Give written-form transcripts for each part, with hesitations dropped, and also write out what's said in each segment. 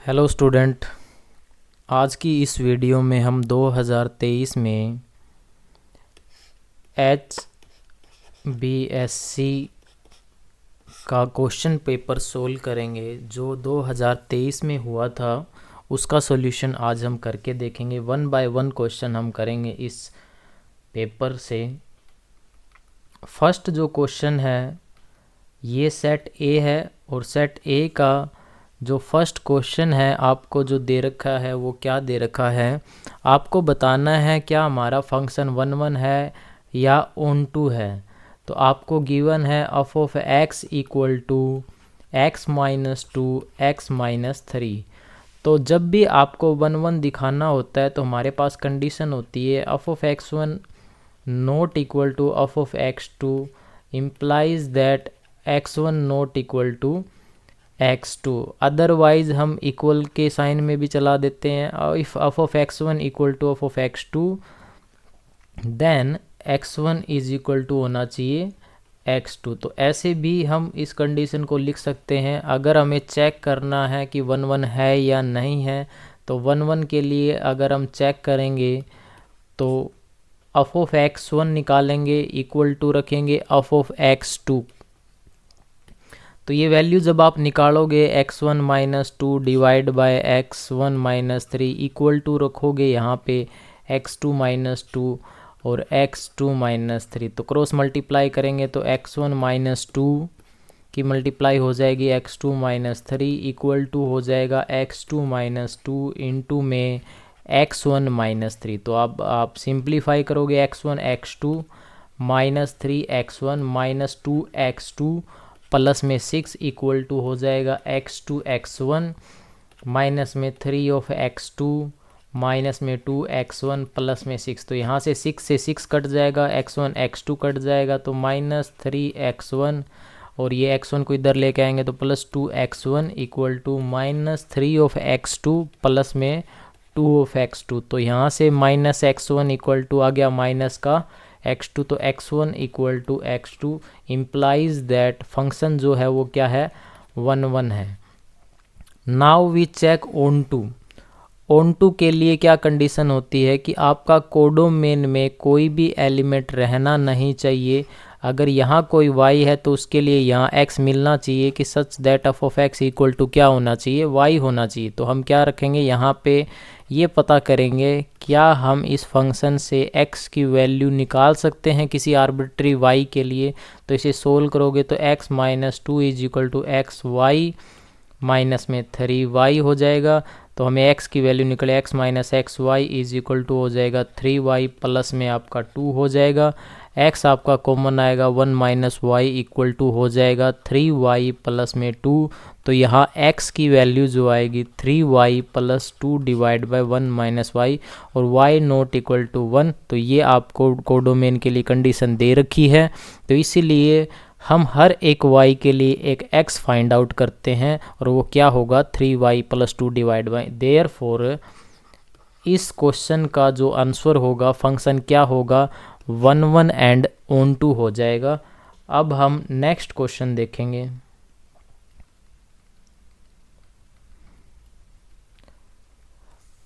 Hello student, आज की इस वीडियो में हम 2023 में HBSC का क्वेश्चन पेपर सोल्व करेंगे। जो 2023 में हुआ था उसका सॉल्यूशन आज हम करके देखेंगे। 1 बाय 1 क्वेश्चन हम करेंगे इस पेपर से। फर्स्ट जो क्वेश्चन है ये सेट ए है और सेट ए का जो फर्स्ट क्वेश्चन है आपको जो दे रखा है वो क्या दे रखा है, आपको बताना है क्या हमारा फंक्शन 1 है या ऑन टू है। तो आपको गिवन है F of x equal to x minus 2 x minus 3। तो जब भी आपको 1 दिखाना होता है तो हमारे पास कंडीशन होती है F of x1 not equal to f of x2 implies that x1 not equal to x2। Otherwise हम इक्वल के साइन में भी चला देते हैं। If f of x1 equal to f of x2 then x1 is equal to होना चाहिए x2। तो ऐसे भी हम इस कंडीशन को लिख सकते हैं। अगर हमें चेक करना है कि 1 है या नहीं है तो 1 के लिए अगर हम चेक करेंगे तो एफ ऑफ x1 निकालेंगे, इक्वल टू रखेंगे एफ ऑफ x2। तो ये वैल्यू जब आप निकालोगे x1 minus 2 divide by x1 minus 3 equal to रखोगे यहाँ पे x2 माइनस 2 और x2 माइनस 3। तो क्रॉस मल्टीप्लाई करेंगे तो x1 माइनस 2 की मल्टीप्लाई हो जाएगी x2 माइनस 3 इक्वल टू हो जाएगा x2 माइनस 2 इंटू में x1 माइनस 3। तो अब आप सिंप्लीफाई करोगे x1 x2 minus 3 x1 minus 2 x2 plus में 6 इक्वल टू हो जाएगा x2 x1 माइनस में 3 ऑफ x2 माइनस में 2 x1 प्लस में 6। तो यहाँ से 6 कट जाएगा, x1 x2 कट जाएगा तो माइनस 3 x1 और ये x1 को इधर लेके आएंगे तो plus 2 x1 equal to minus 3 of x2 plus में 2 ऑफ x2। तो यहाँ से माइनस x1 इक्वल टू आ गया माइनस का x2। तो x1 equal to x2 implies that function जो है वो क्या है 1 है। Now we check onto. Onto के लिए क्या कंडीशन होती है कि आपका कोडोमेन में कोई भी एलिमेंट रहना नहीं चाहिए। अगर यहाँ कोई y है तो उसके लिए यहाँ x मिलना चाहिए कि such that f of x equal to क्या होना चाहिए y होना चाहिए। तो हम क्या रखेंगे यहाँ पे ये पता करेंगे क्या हम इस फंक्शन से x की वैल्यू निकाल सकते हैं किसी आर्बिट्री y के लिए। तो इसे सोल्व करोगे तो x minus 2 is equal to x y minus में 3y हो जाएगा। तो हमें x की वैल्यू निकले x minus x y is equal to हो जाएगा 3y प्लस में आपका 2 हो जाएगा। x आपका कॉमन आएगा 1 माइनस वाई इक्वल टू हो जाएगा 3y प्लस में 2। तो यहाँ x की वैल्यू जो आएगी 3y plus 2 divide by 1 minus y और y नॉट इक्वल टू 1। तो ये आपको कोडोमेन के लिए कंडीशन दे रखी है। तो इसीलिए हम हर एक y के लिए एक x फाइंड आउट करते हैं और वो क्या होगा 3y plus 2 divide bye. Therefore इस क्वेश्चन का जो आंसर होगा फंक्शन क्या होगा 1 एंड ऑन टू हो जाएगा। अब हम नेक्स्ट क्वेश्चन देखेंगे।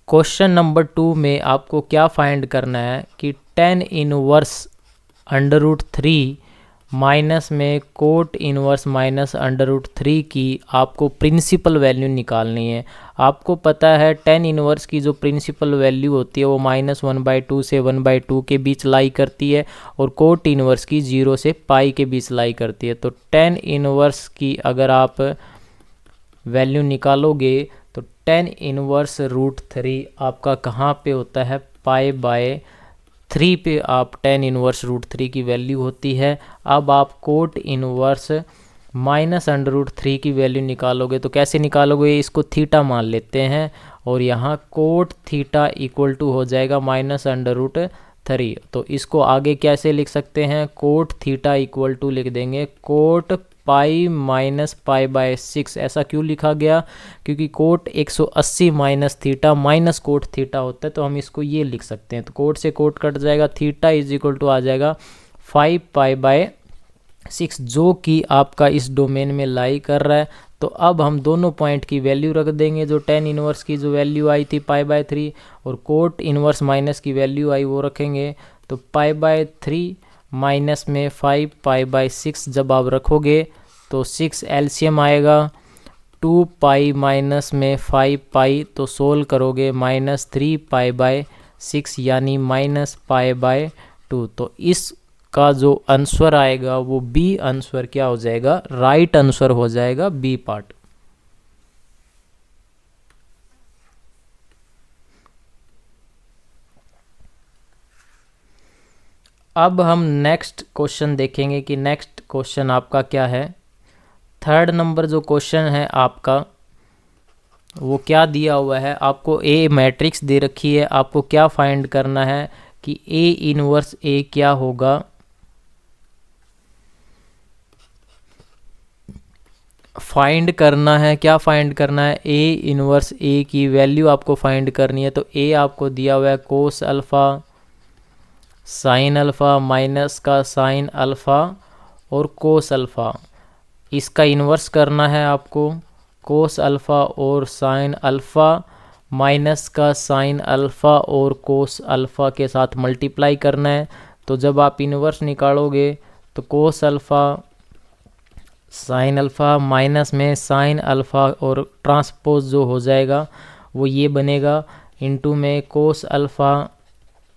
क्वेश्चन नंबर 2 में आपको क्या फाइंड करना है कि tan inverse under root 3 minus में cot inverse minus under root 3 की आपको प्रिंसिपल वैल्यू निकालनी है। आपको पता है tan इनवर्स की जो प्रिंसिपल वैल्यू होती है वो -1/2 से 1/2 के बीच लाई करती है और कोट इनवर्स की 0 से पाई के बीच लाई करती है। तो tan इनवर्स की अगर आप वैल्यू निकालोगे तो tan इनवर्स रूट 3 आपका कहाँ पे होता है π/3 पे आप tan इनवर्स रूट 3 की वैल्यू होती है। अब आप cot inverse minus under root 3 की वैल्यू निकालोगे तो कैसे निकालोगे, इसको थीटा मान लेते हैं और यहाँ कोट थीटा इक्वल टू हो जाएगा माइनस अंडर रूट 3। तो इसको आगे कैसे लिख सकते हैं, कोट थीटा इक्वल टू लिख देंगे कोट पाई माइनस π/6। ऐसा क्यों लिखा गया, क्योंकि cot 180 minus theta minus cot theta होता है तो हम इसको ये लिख सकते हैं। तो कोट से कोट कट जाएगा, थीटा इज इक्वल टू आ जाएगा 5π/6 6 जो कि आपका इस डोमेन में लाई कर रहा है। तो अब हम दोनों पॉइंट की वैल्यू रख देंगे, जो tan इनवर्स की जो वैल्यू आई थी π/3 और कोट इनवर्स माइनस की वैल्यू आई वो रखेंगे। तो π/3 माइनस में 5 π/6 जब आप रखोगे तो 6 एलसीएम आएगा, 2 पाई माइनस में 5 पाई तो सोल्व करोगे -3 π/6 यानी -π/2। तो इसका जो आंसर आएगा वो बी आंसर क्या हो जाएगा, राइट आंसर हो जाएगा बी पार्ट। अब हम नेक्स्ट क्वेश्चन देखेंगे कि नेक्स्ट क्वेश्चन आपका क्या है। थर्ड नंबर जो क्वेश्चन है आपका वो क्या दिया हुआ है, आपको ए मैट्रिक्स दे रखी है, आपको क्या फाइंड करना है कि ए इनवर्स ए क्या होगा। फाइंड करना है, क्या फाइंड करना है, ए इनवर्स ए की वैल्यू आपको फाइंड करनी है। तो ए आपको दिया हुआ है cos alpha sine alpha minus का साइन अल्फ़ा और कोस अल्फ़ा। इसका इन्वर्स करना है आपको, कोस अल्फ़ा और साइन अल्फ़ा माइनस का साइन अल्फ़ा और कोस अल्फ़ा के साथ मल्टीप्लाई करना है। तो जब आप इन्वर्स निकालोगे तो cos alpha sine alpha minus में साइन अल्फ़ा और ट्रांसपोज जो हो जाएगा वो ये बनेगा, इनटू में कोस अल्फ़ा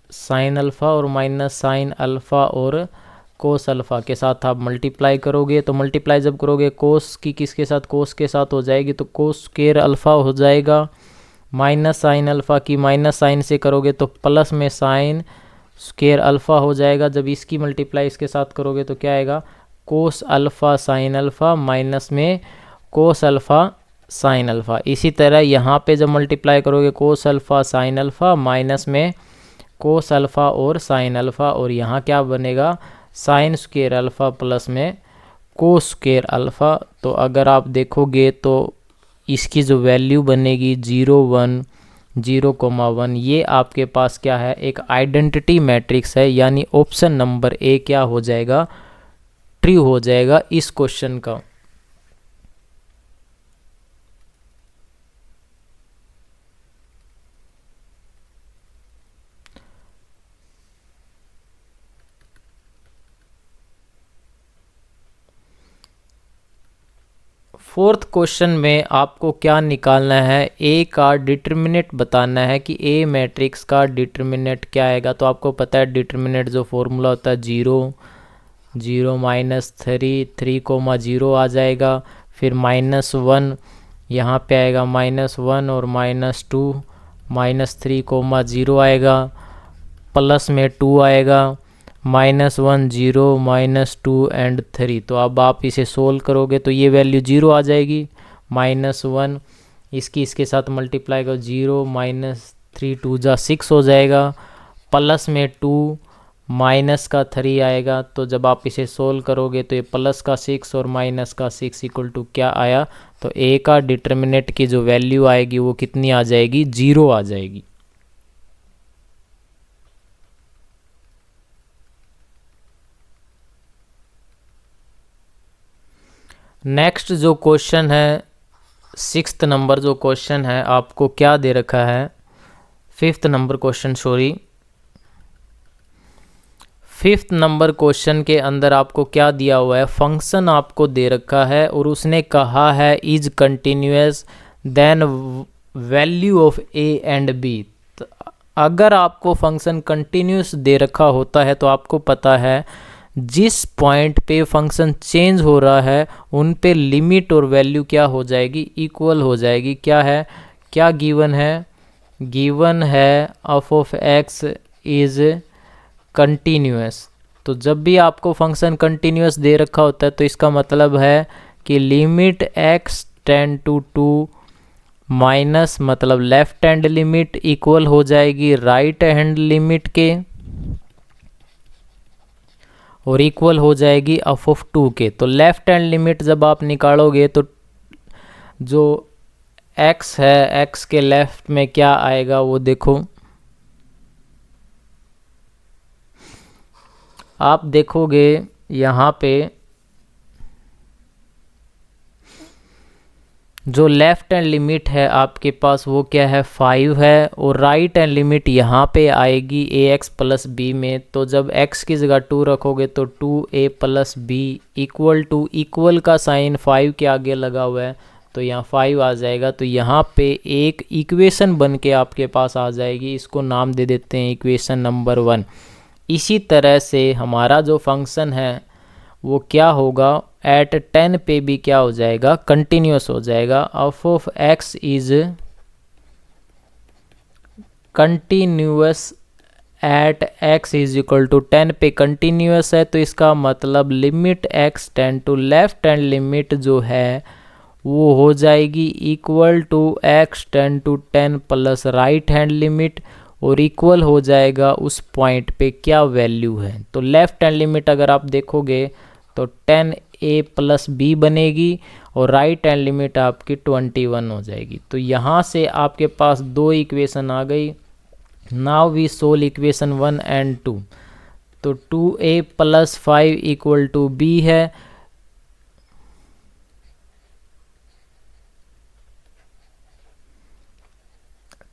साइन अल्फ़ा और माइनस साइन अल्फ़ा और कोस अल्फ़ा के साथ आप मल्टीप्लाई करोगे। तो मल्टीप्लाई जब करोगे कोस की किसके साथ, कोस के साथ हो जाएगी, तो कोस स्क्वायर अल्फ़ा हो जाएगा, माइनस साइन अल्फ़ा की माइनस साइन से करोगे तो प्लस में साइन स्क्वायर अल्फ़ा हो जाएगा। जब इसकी मल्टीप्लाई इसके साथ करोगे तो क्या आएगा, cos alpha sine alpha minus में कोस अल्फ़ा साइन अल्फ़ा। इसी तरह यहाँ पे जब मल्टीप्लाई करोगे cos alpha sine alpha minus में कोस अल्फ़ा और साइन अल्फ़ा, और यहाँ क्या बनेगा, साइन स्क्वायर अल्फ़ा प्लस में कोस स्क्वायर अल्फ़ा। तो अगर आप देखोगे तो इसकी जो वैल्यू बनेगी 0 1 0,1, ये आपके पास क्या है, एक आइडेंटिटी मैट्रिक्स है, यानी ऑप्शन नंबर ए क्या हो जाएगा, ट्रू हो जाएगा इस क्वेश्चन का। फोर्थ क्वेश्चन में आपको क्या निकालना है, ए का डिटर्मिनेंट बताना है कि ए मैट्रिक्स का डिटर्मिनेंट क्या आएगा। तो आपको पता है डिटर्मिनेंट जो फॉर्मूला होता है 0 0 -3 3,0 आ जाएगा, फिर -1 यहाँ पे आएगा -1 और -2 -3,0 आएगा, प्लस में 2 आएगा, -1 0 -2 एंड 3। तो अब आप इसे सोल्व करोगे तो ये वैल्यू 0 आ जाएगी, -1 इसकी इसके साथ मल्टीप्लाई करो 0 -3 2 जा 6 हो जाएगा, प्लस में 2 माइनस का 3 आएगा। तो जब आप इसे सोल्व करोगे तो ये प्लस का 6 और माइनस का 6 इक्वल टू क्या आया, तो ए का डिटर्मिनेंट की जो वैल्यू आएगी वो कितनी आ जाएगी, 0 आ जाएगी। नेक्स्ट जो क्वेश्चन है, 6th नंबर जो क्वेश्चन है आपको क्या दे रखा है, 5th number question, sorry 5th number question के अंदर आपको क्या दिया हुआ है, फंक्शन आपको दे रखा है और उसने कहा है is continuous then value of a and b. अगर आपको फंक्शन कंटिन्यूअस दे रखा होता है तो आपको पता है जिस पॉइंट पे फंक्शन चेंज हो रहा है उन पे लिमिट और वैल्यू क्या हो जाएगी, इक्वल हो जाएगी। क्या है, क्या गिवन है, गिवन है F of x is continuous. तो जब भी आपको फंक्शन कंटिन्यूअस दे रखा होता है तो इसका मतलब है कि limit x tend to 2 minus मतलब लेफ्ट हैंड लिमिट इक्वल हो जाएगी राइट हैंड लिमिट के, और इक्वल हो जाएगी एफ ऑफ 2 के। तो लेफ्ट हैंड लिमिट जब आप निकालोगे तो जो x है, x के लेफ्ट में क्या आएगा वो देखो, आप देखोगे यहाँ पे जो लेफ़्ट हैंड लिमिट है आपके पास वो क्या है 5 है, और राइट हैंड लिमिट यहाँ पे आएगी ax प्लस बी में। तो जब x की जगह 2 रखोगे तो 2a plus b equal to, equal का साइन 5 के आगे लगा हुआ है तो यहाँ 5 आ जाएगा। तो यहाँ पे एक इक्वेशन बन के आपके पास आ जाएगी, इसको नाम दे देते हैं इक्वेशन नंबर 1। इसी तरह से हमारा जो फंक्शन है वो क्या होगा, एट 10 पे भी क्या हो जाएगा, कंटिन्यूस हो जाएगा। F of x is continuous at x is equal to 10 पे कंटिन्यूस है, तो इसका मतलब limit x tend to left hand limit जो है वो हो जाएगी equal to x tend to 10 plus right hand limit, और इक्वल हो जाएगा उस पॉइंट पे क्या वैल्यू है। तो लेफ्ट हैंड लिमिट अगर आप देखोगे तो 10a प्लस बी बनेगी, और राइट हैंड लिमिट आपकी 21 हो जाएगी। तो यहाँ से आपके पास दो इक्वेशन आ गई। Now we solve equation 1 and 2। तो 2a plus 5 equal to b है,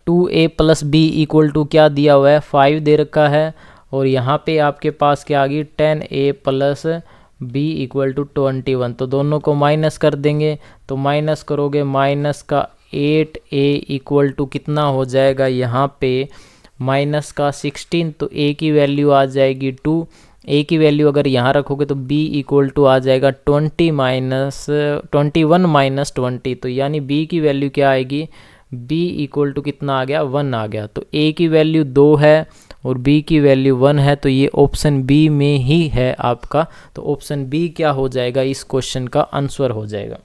2a plus b equal to क्या दिया हुआ है 5 दे रखा है, और यहाँ पे आपके पास क्या आ गई 10a plus b equal to 21। तो दोनों को माइनस कर देंगे, तो माइनस करोगे माइनस का 8a इक्वल टू कितना हो जाएगा यहाँ पे माइनस का 16। तो a की वैल्यू आ जाएगी 2, a की वैल्यू अगर यहाँ रखोगे तो b इक्वल टू आ जाएगा 21 माइनस 20। तो यानी b की वैल्यू क्या आएगी, b इक्वल टू कितना आ गया 1 आ गया। तो a की वैल्यू 2 है और b की वैल्यू 1 है, तो ये ऑप्शन बी में ही है आपका। तो ऑप्शन बी क्या हो जाएगा, इस क्वेश्चन का आंसर हो जाएगा।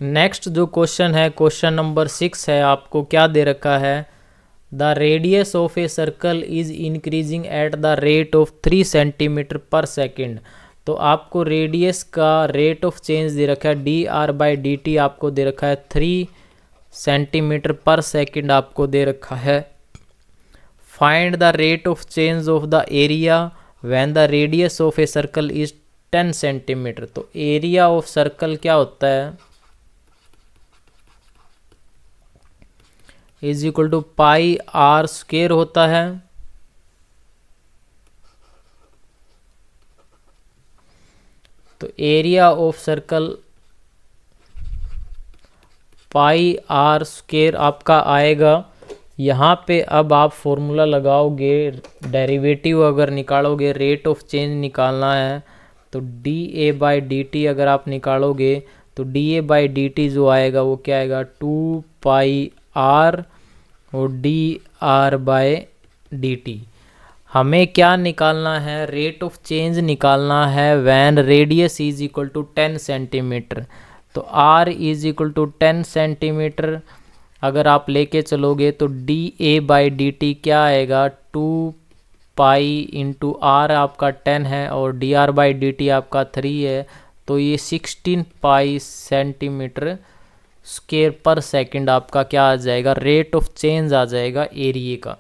नेक्स्ट जो क्वेश्चन है, क्वेश्चन नंबर 6 है। आपको क्या दे रखा है, the radius of a circle is increasing at the rate of 3 centimetre पर सेकेंड। तो आपको रेडियस का रेट ऑफ चेंज दे रखा है dr/dt, आपको दे रखा है 3 सेंटीमीटर पर सेकेंड आपको दे रखा है। Find the rate of change of the area when the radius of a circle is 10 centimetre. तो एरिया ऑफ सर्कल क्या होता है, is equal to pi r square होता है। तो area of circle pi r square आपका आएगा। यहाँ पे अब आप फॉर्मूला लगाओगे, डेरिवेटिव अगर निकालोगे, रेट ऑफ चेंज निकालना है तो dA/dt अगर आप निकालोगे तो dA/dt जो आएगा वो क्या आएगा 2 पाई आर और dr/dt। हमें क्या निकालना है, रेट ऑफ चेंज निकालना है when radius is equal to 10 centimetre. तो r is equal to 10 centimetre अगर आप लेके चलोगे तो dA/dt क्या आएगा 2 पाई इंटू आर आपका 10 है और dr/dt आपका 3 है, तो ये 16 पाई सेंटीमीटर स्क्वायर पर सेकंड आपका क्या आ जाएगा, रेट ऑफ चेंज आ जाएगा एरिया का।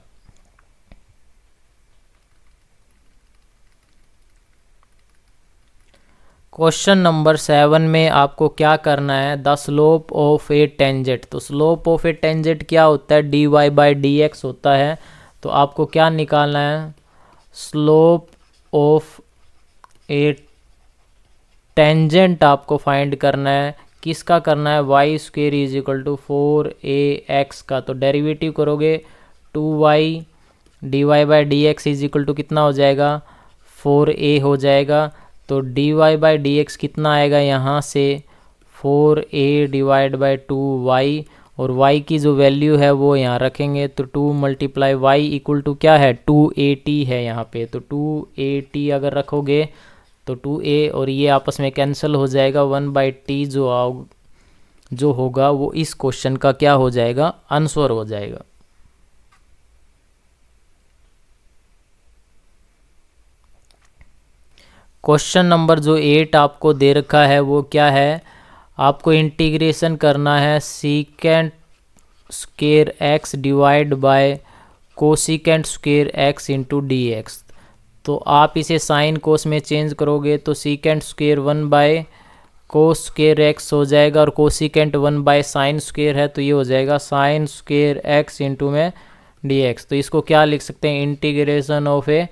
क्वेश्चन नंबर 7 में आपको क्या करना है, the slope of a tangent. तो स्लोप ऑफ ए टेंजेंट क्या होता है, dy/dx होता है। तो आपको क्या निकालना है, स्लोप ऑफ ए टेंजेंट आपको फाइंड करना है। किसका करना है, y square is equal to 4ax का। तो डेरिवेटिव करोगे 2y dy/dx is equal to कितना हो जाएगा 4a हो जाएगा। तो dy/dx कितना आएगा यहाँ से 4a डिवाइड बाई 2y, और y की जो वैल्यू है वो यहाँ रखेंगे तो 2 मल्टीप्लाई y इक्वल टू क्या है 2at है यहाँ पे। तो 2at अगर रखोगे तो 2a और ये आपस में कैंसिल हो जाएगा, 1/t जो होगा वो इस क्वेश्चन का क्या हो जाएगा, आंसर हो जाएगा। क्वेश्चन नंबर जो 8 आपको दे रखा है वो क्या है, आपको इंटीग्रेशन करना है secant square x divide bye cosecant square x into d x. तो आप इसे साइन कोस में चेंज करोगे तो secant square 1 by cos square x हो जाएगा, और कोसिकेंट 1 बाय साइन स्क्वेयर है तो ये हो जाएगा साइन स्क्वेयर एक्स इंटू में डी एक्स। तो इसको क्या लिख सकते हैं, integration of a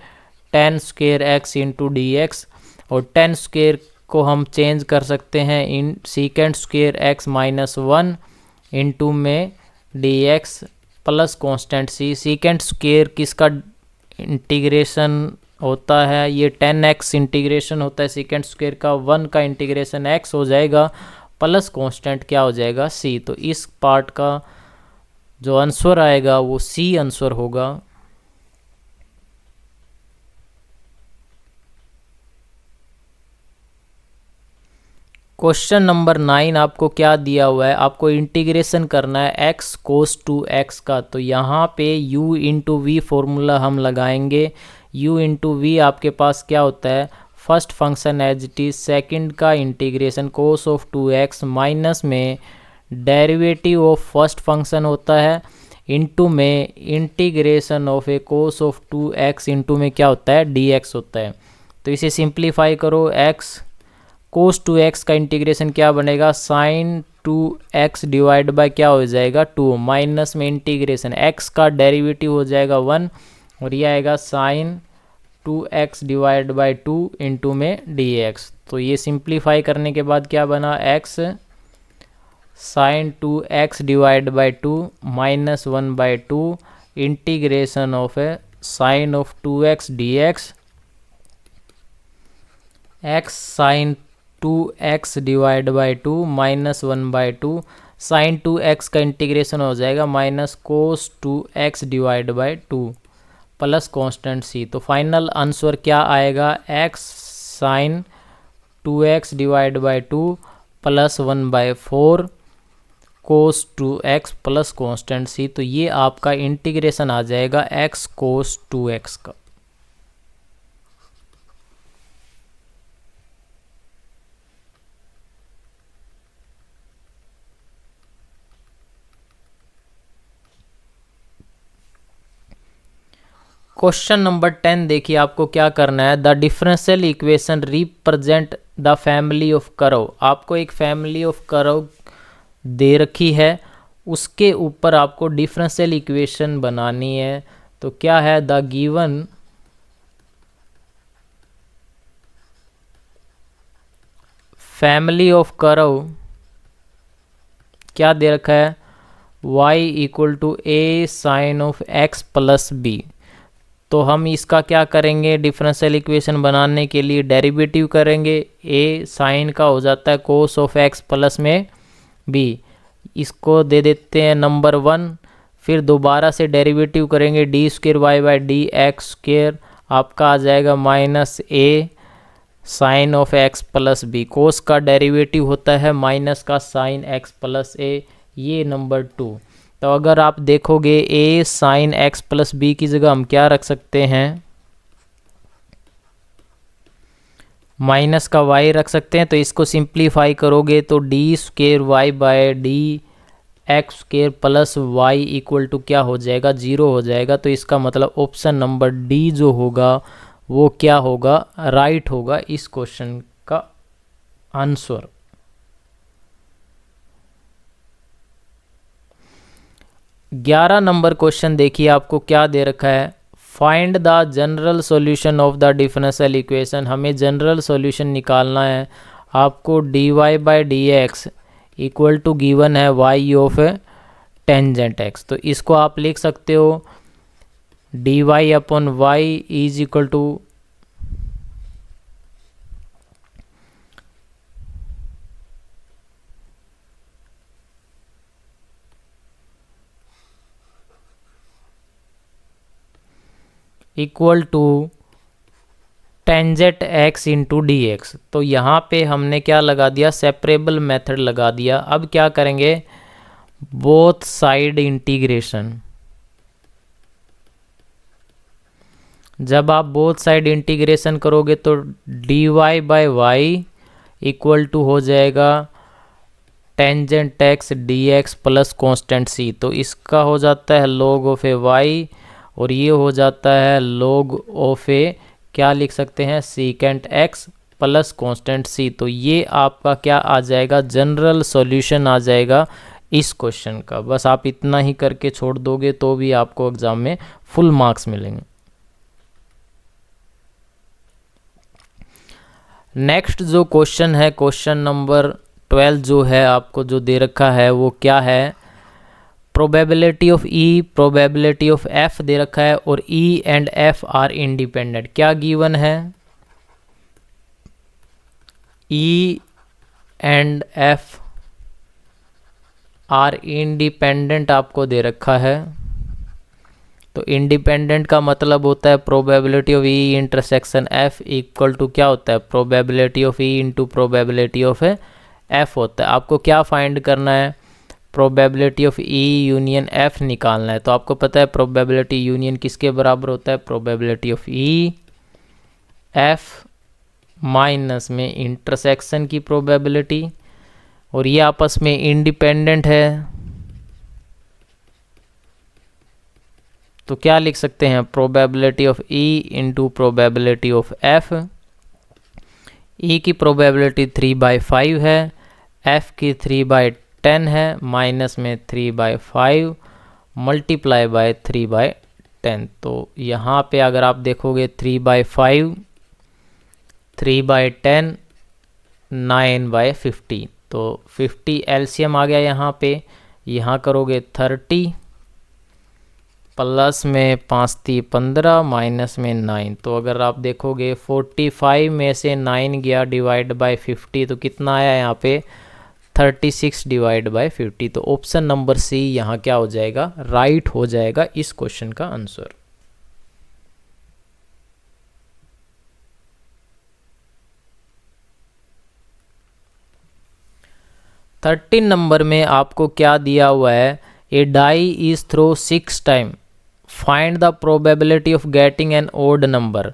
tan square x into d x, और टेन स्क्वेयर को हम चेंज कर सकते हैं in secant square x minus 1 into में d x plus constant c. Secant square किसका इंटीग्रेशन होता है, ये 10x इंटीग्रेशन होता है सीकेंट स्क्वेयर का, 1 का इंटीग्रेशन x हो जाएगा प्लस कांस्टेंट क्या हो जाएगा c। तो इस पार्ट का जो आंसर आएगा वो c आंसर होगा। क्वेश्चन नंबर 9 आपको क्या दिया हुआ है, आपको इंटीग्रेशन करना है x कोस टू एक्स का। तो यहाँ पे u इंटू वी फॉर्मूला हम लगाएंगे। u इंटू वी आपके पास क्या होता है, first function as it is, second का integration cos of 2x minus में डेरिवेटिव ऑफ फर्स्ट फंक्शन होता है, इंटू में integration of a cos of 2x into में क्या होता है dx होता है। तो इसे सिंप्लीफाई करो, x कोस 2x का इंटीग्रेशन क्या बनेगा, साइन 2x डिवाइड बाय क्या हो जाएगा 2, माइनस में इंटीग्रेशन x का डेरिवेटिव हो जाएगा 1, और ये आएगा sine 2x divide by 2 into में dx। तो ये सिंप्लीफाई करने के बाद क्या बना, x sine 2x divide by 2 minus 1/2 integration of a sine of 2x dx, x sine 2x divide by 2 minus 1/2 sine 2x का इंटीग्रेशन हो जाएगा minus cos 2x divide by 2 plus constant c। तो final answer क्या आएगा, x sine 2x divide by 2 plus 1/4 cos 2x plus constant c। तो ये आपका integration आ जाएगा x कोस 2x का। क्वेश्चन नंबर 10 देखिए, आपको क्या करना है, the differential equation represent the family of curve. आपको एक फैमिली ऑफ कर्व दे रखी है, उसके ऊपर आपको डिफरेंशियल इक्वेशन बनानी है। तो क्या है, the given family of curve क्या दे रखा है, y equal to a sine of x plus b. तो हम इसका क्या करेंगे, डिफरेंशियल इक्वेशन बनाने के लिए डेरिवेटिव करेंगे, a साइन का हो जाता है कोस ऑफ x प्लस में b, इसको दे देते हैं नंबर 1। फिर दोबारा से डेरिवेटिव करेंगे d square y by d x square, आपका आ जाएगा minus a sine of x plus b. Cos का डेरिवेटिव होता है माइनस का साइन x प्लस ए, ये नंबर 2। तो अगर आप देखोगे a sine x plus b की जगह हम क्या रख सकते हैं, माइनस का y रख सकते हैं। तो इसको सिंप्लीफाई करोगे तो d square y by d x square plus y equal to क्या हो जाएगा, 0 हो जाएगा। तो इसका मतलब ऑप्शन नंबर डी जो होगा वो क्या होगा, राइट होगा इस क्वेश्चन का आंसर। ग्यारह नंबर क्वेश्चन देखिए, आपको क्या दे रखा है, find the general solution of the differential equation. हमें जनरल सॉल्यूशन निकालना है। आपको d y by d x equal to given है वाई ऑफ टेंजेंट एक्स। तो इसको आप लिख सकते हो d y upon y is equal to equal to tangent x into d x. तो यहाँ पे हमने क्या लगा दिया, सेपरेबल मेथड लगा दिया। अब क्या करेंगे, बोथ साइड इंटीग्रेशन। जब आप बोथ साइड इंटीग्रेशन करोगे तो dy by y equal to हो जाएगा tangent x d x plus constant c. तो इसका हो जाता है log ऑफ ए वाई और ये हो जाता है log ऑफ ए, क्या लिख सकते हैं, secant x plus constant c. तो ये आपका क्या आ जाएगा, जनरल सॉल्यूशन आ जाएगा इस क्वेश्चन का। बस आप इतना ही करके छोड़ दोगे तो भी आपको एग्जाम में फुल मार्क्स मिलेंगे। नेक्स्ट जो क्वेश्चन है, क्वेश्चन नंबर 12 जो है आपको जो दे रखा है वो क्या है, probability of E, probability of F दे रखा है और E and F are independent. क्या गिवन है, E and F are independent आपको दे रखा है। तो इंडिपेंडेंट का मतलब होता है probability of e intersection f equal to क्या होता है, probability of E into probability of f होता है। आपको क्या फाइंड करना है, probability of e union f निकालना है। तो आपको पता है प्रोबेबिलिटी यूनियन किसके बराबर होता है, probability of E F minus में इंटरसेक्शन की प्रोबेबिलिटी, और ये आपस में इंडिपेंडेंट है। तो क्या लिख सकते हैं, probability of E into probability of F. E की प्रोबेबिलिटी 3/5 है, एफ की 3/10 है, माइनस में 3/5 मल्टीप्लाई बाय 3/10। तो यहाँ पे अगर आप देखोगे 3/5 3/10 9/50, तो 50 एलसीएम आ गया यहाँ पे। यहाँ करोगे 30 प्लस में 5 × 15 माइनस में 9। तो अगर आप देखोगे 45 में से 9 गया डिवाइड बाय 50 तो कितना आया यहाँ पे 36 डिवाइड बाय 50। तो ऑप्शन नंबर सी यहाँ क्या हो जाएगा, राइट हो जाएगा इस क्वेश्चन का आंसर। थर्टीन नंबर में आपको क्या दिया हुआ है, a die is throw 6 time, find the probability of getting an odd number.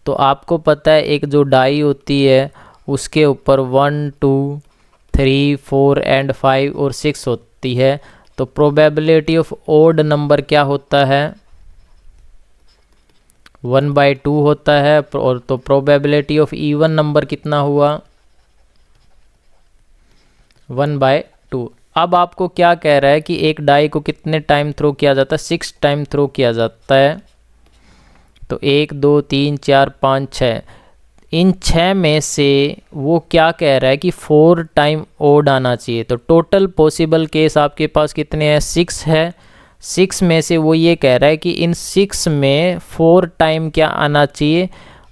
तो आपको पता है एक जो डाई होती है उसके ऊपर 1 2 3 4 एंड 5 और 6 होती है। तो प्रोबेबिलिटी ऑफ ओड नंबर क्या होता है, 1/2 होता है। और तो प्रोबेबिलिटी ऑफ इवन नंबर कितना हुआ, 1/2। अब आपको क्या कह रहा है कि एक डाई को कितने टाइम थ्रो किया जाता है, 6 टाइम थ्रो किया जाता है। तो 1 2 3 4 5 6, इन 6 में से वो क्या कह रहा है कि 4 टाइम ओड आना चाहिए। तो टोटल पॉसिबल केस आपके पास कितने हैं, 6 है। 6 में से वो ये कह रहा है कि इन 6 में 4 टाइम क्या आना चाहिए,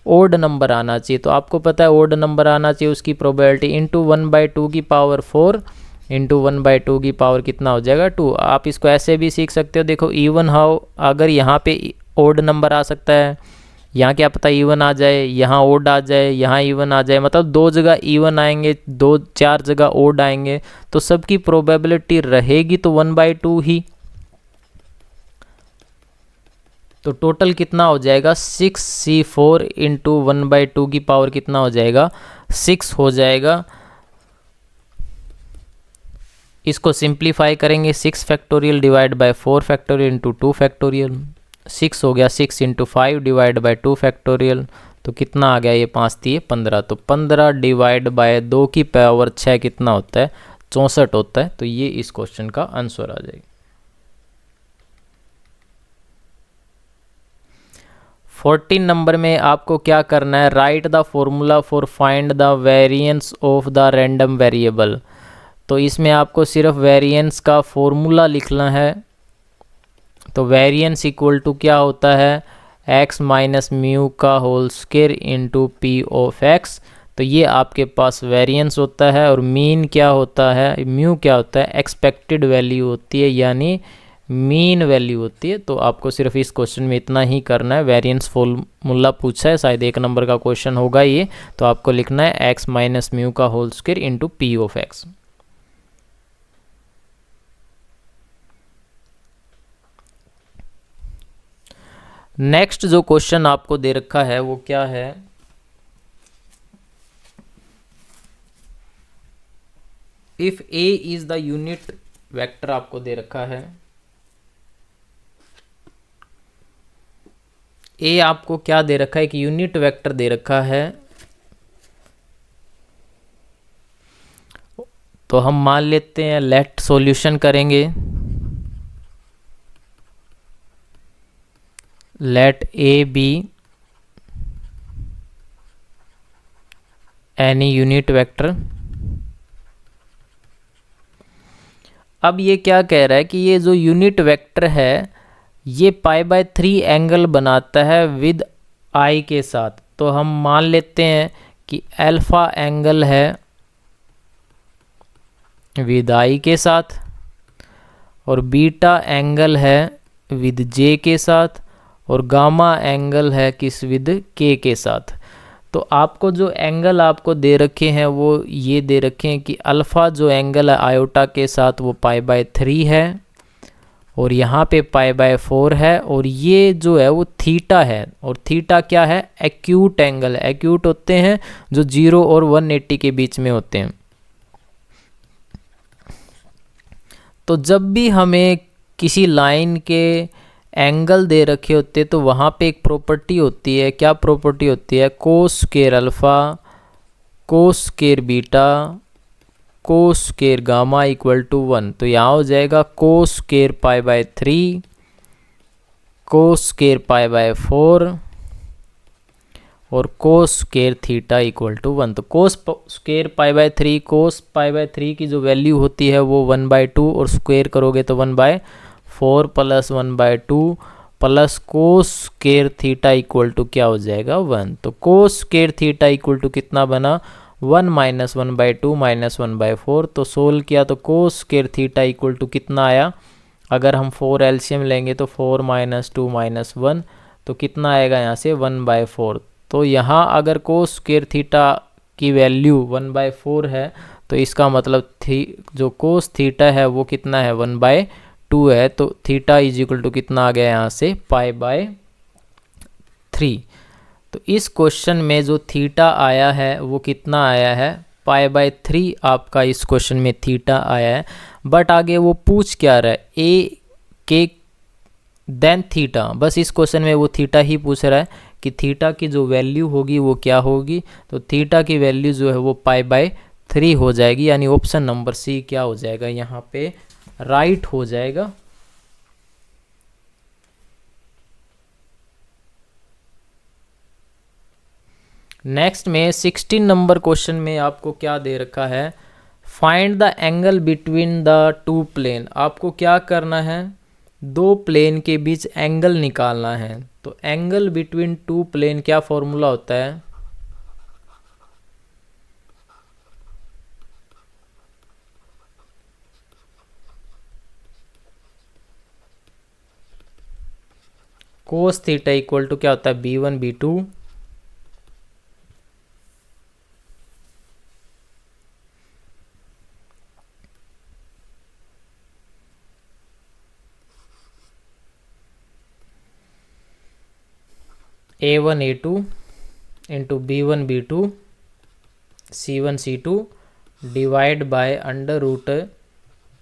ओड नंबर आना चाहिए। तो आपको पता है ओड नंबर आना चाहिए, उसकी प्रोबेबिलिटी इंटू 1/2 की पावर 4 इंटू 1/2 की पावर कितना हो जाएगा 2। आप इसको ऐसे भी सीख सकते हो, देखो इवन हाउ, अगर यहाँ पे ओड नंबर आ सकता है, यहाँ क्या पता इवन आ जाए, यहाँ ओड आ जाए, यहाँ इवन आ जाए, मतलब 2 जगह इवन आएंगे, 4 जगह ओड आएंगे, तो सबकी प्रोबेबिलिटी रहेगी तो 1/2 ही। तो टोटल कितना हो जाएगा 6c4 इंटू 1/2 की पावर कितना हो जाएगा 6 हो जाएगा। इसको सिंप्लीफाई करेंगे, 6 factorial divide by 4 factorial into 2 factorial, 6 हो गया 6 इंटू 5 डिवाइड बाय 2 फैक्टोरियल। तो कितना आ गया, ये 5 × 3 = 15। तो 15 डिवाइड बाय 2 की पावर 6 कितना होता है, 64 होता है। तो ये इस क्वेश्चन का आंसर आ जाएगा। 14 नंबर में आपको क्या करना है, right the formula for find the variance of the random variable. तो इसमें आपको सिर्फ वेरिएंस का फॉर्मूला लिखना है। तो वेरिएंस इक्वल टू क्या होता है, x माइनस म्यू का whole square into p of x। तो ये आपके पास वेरिएंस होता है। और मीन क्या होता है, म्यू क्या होता है, एक्सपेक्टेड वैल्यू होती है, यानी मीन वैल्यू होती है। तो आपको सिर्फ इस क्वेश्चन में इतना ही करना है। वेरिएंस फॉर्मूला पूछा है, शायद 1 नंबर का क्वेश्चन होगा ये। तो आपको लिखना है x माइनस म्यू का whole square into p of x। Next जो क्वेश्चन आपको दे रखा है वो क्या है, if a is the unit vector आपको दे रखा है। ए आपको क्या दे रखा है, एक यूनिट वेक्टर दे रखा है। तो हम मान लेते हैं, लेट सॉल्यूशन करेंगे। Let a be any unit vector. अब ये क्या कह रहा है कि ये जो यूनिट वेक्टर है ये π/3 एंगल बनाता है विद आई के साथ। तो हम मान लेते हैं कि अल्फा एंगल है विद आई के साथ, और बीटा एंगल है विद जे के साथ, और गामा एंगल है किस, विद के साथ। तो आपको जो एंगल आपको दे रखे हैं वो ये दे रखे हैं कि अल्फ़ा जो एंगल है आयोटा के साथ वो π/3 है, और यहाँ पे π/4 है, और ये जो है वो थीटा है। और थीटा क्या है, एक्यूट एंगल है। एक्यूट होते हैं जो 0 और 180 के बीच में होते हैं। तो जब भी हमें किसी लाइन के एंगल दे रखे होते तो वहाँ पे एक प्रॉपर्टी होती है। क्या प्रॉपर्टी होती है, cos square alpha cos square beta cos square gamma equal to 1। तो यहाँ हो जाएगा कोस स्क्वायर π/3 कोस स्क्वायर π/4 और cos square theta equal to 1। तो कोस स्क्वायर π/3 कोस π/3 की जो वैल्यू होती है वो 1/2, और स्क्वायर करोगे तो 1/4 plus 1/2 plus cos square theta equal to क्या हो जाएगा, 1। तो cos square theta equal to कितना बना, 1 माइनस 1/2 माइनस 1/4। तो सोल्व किया तो cos square theta equal to कितना आया, अगर हम 4 एलसीएम लेंगे तो 4 माइनस 2 माइनस 1, तो कितना आएगा यहाँ से 1/4। तो यहाँ अगर कोस स्क्वायर थीटा की वैल्यू 1/4 है तो इसका मतलब जो कोस थीटा है वो कितना है, 1/2 है। तो थीटा इज इक्वल टू कितना आ गया यहाँ से, π/3। तो इस क्वेश्चन में जो थीटा आया है वो कितना आया है, π/3 आपका इस क्वेश्चन में थीटा आया है। बट आगे वो पूछ क्या रहा है, ए के देन थीटा, बस इस क्वेश्चन में वो थीटा ही पूछ रहा है कि थीटा की जो वैल्यू होगी वो क्या होगी। तो थीटा की वैल्यू जो है वो π/3 हो जाएगी, यानी ऑप्शन नंबर सी क्या हो जाएगा, यहाँ पे राइट हो जाएगा। नेक्स्ट में 16 नंबर क्वेश्चन में आपको क्या दे रखा है, find the angle between the two plane. आपको क्या करना है, दो प्लेन के बीच एंगल निकालना है। तो एंगल बिटवीन टू प्लेन क्या फॉर्मूला होता है, कोस थीटा इक्वल टू क्या होता है, b1 b2 a1 a2 into b1 b2 c1 c2 divide by under root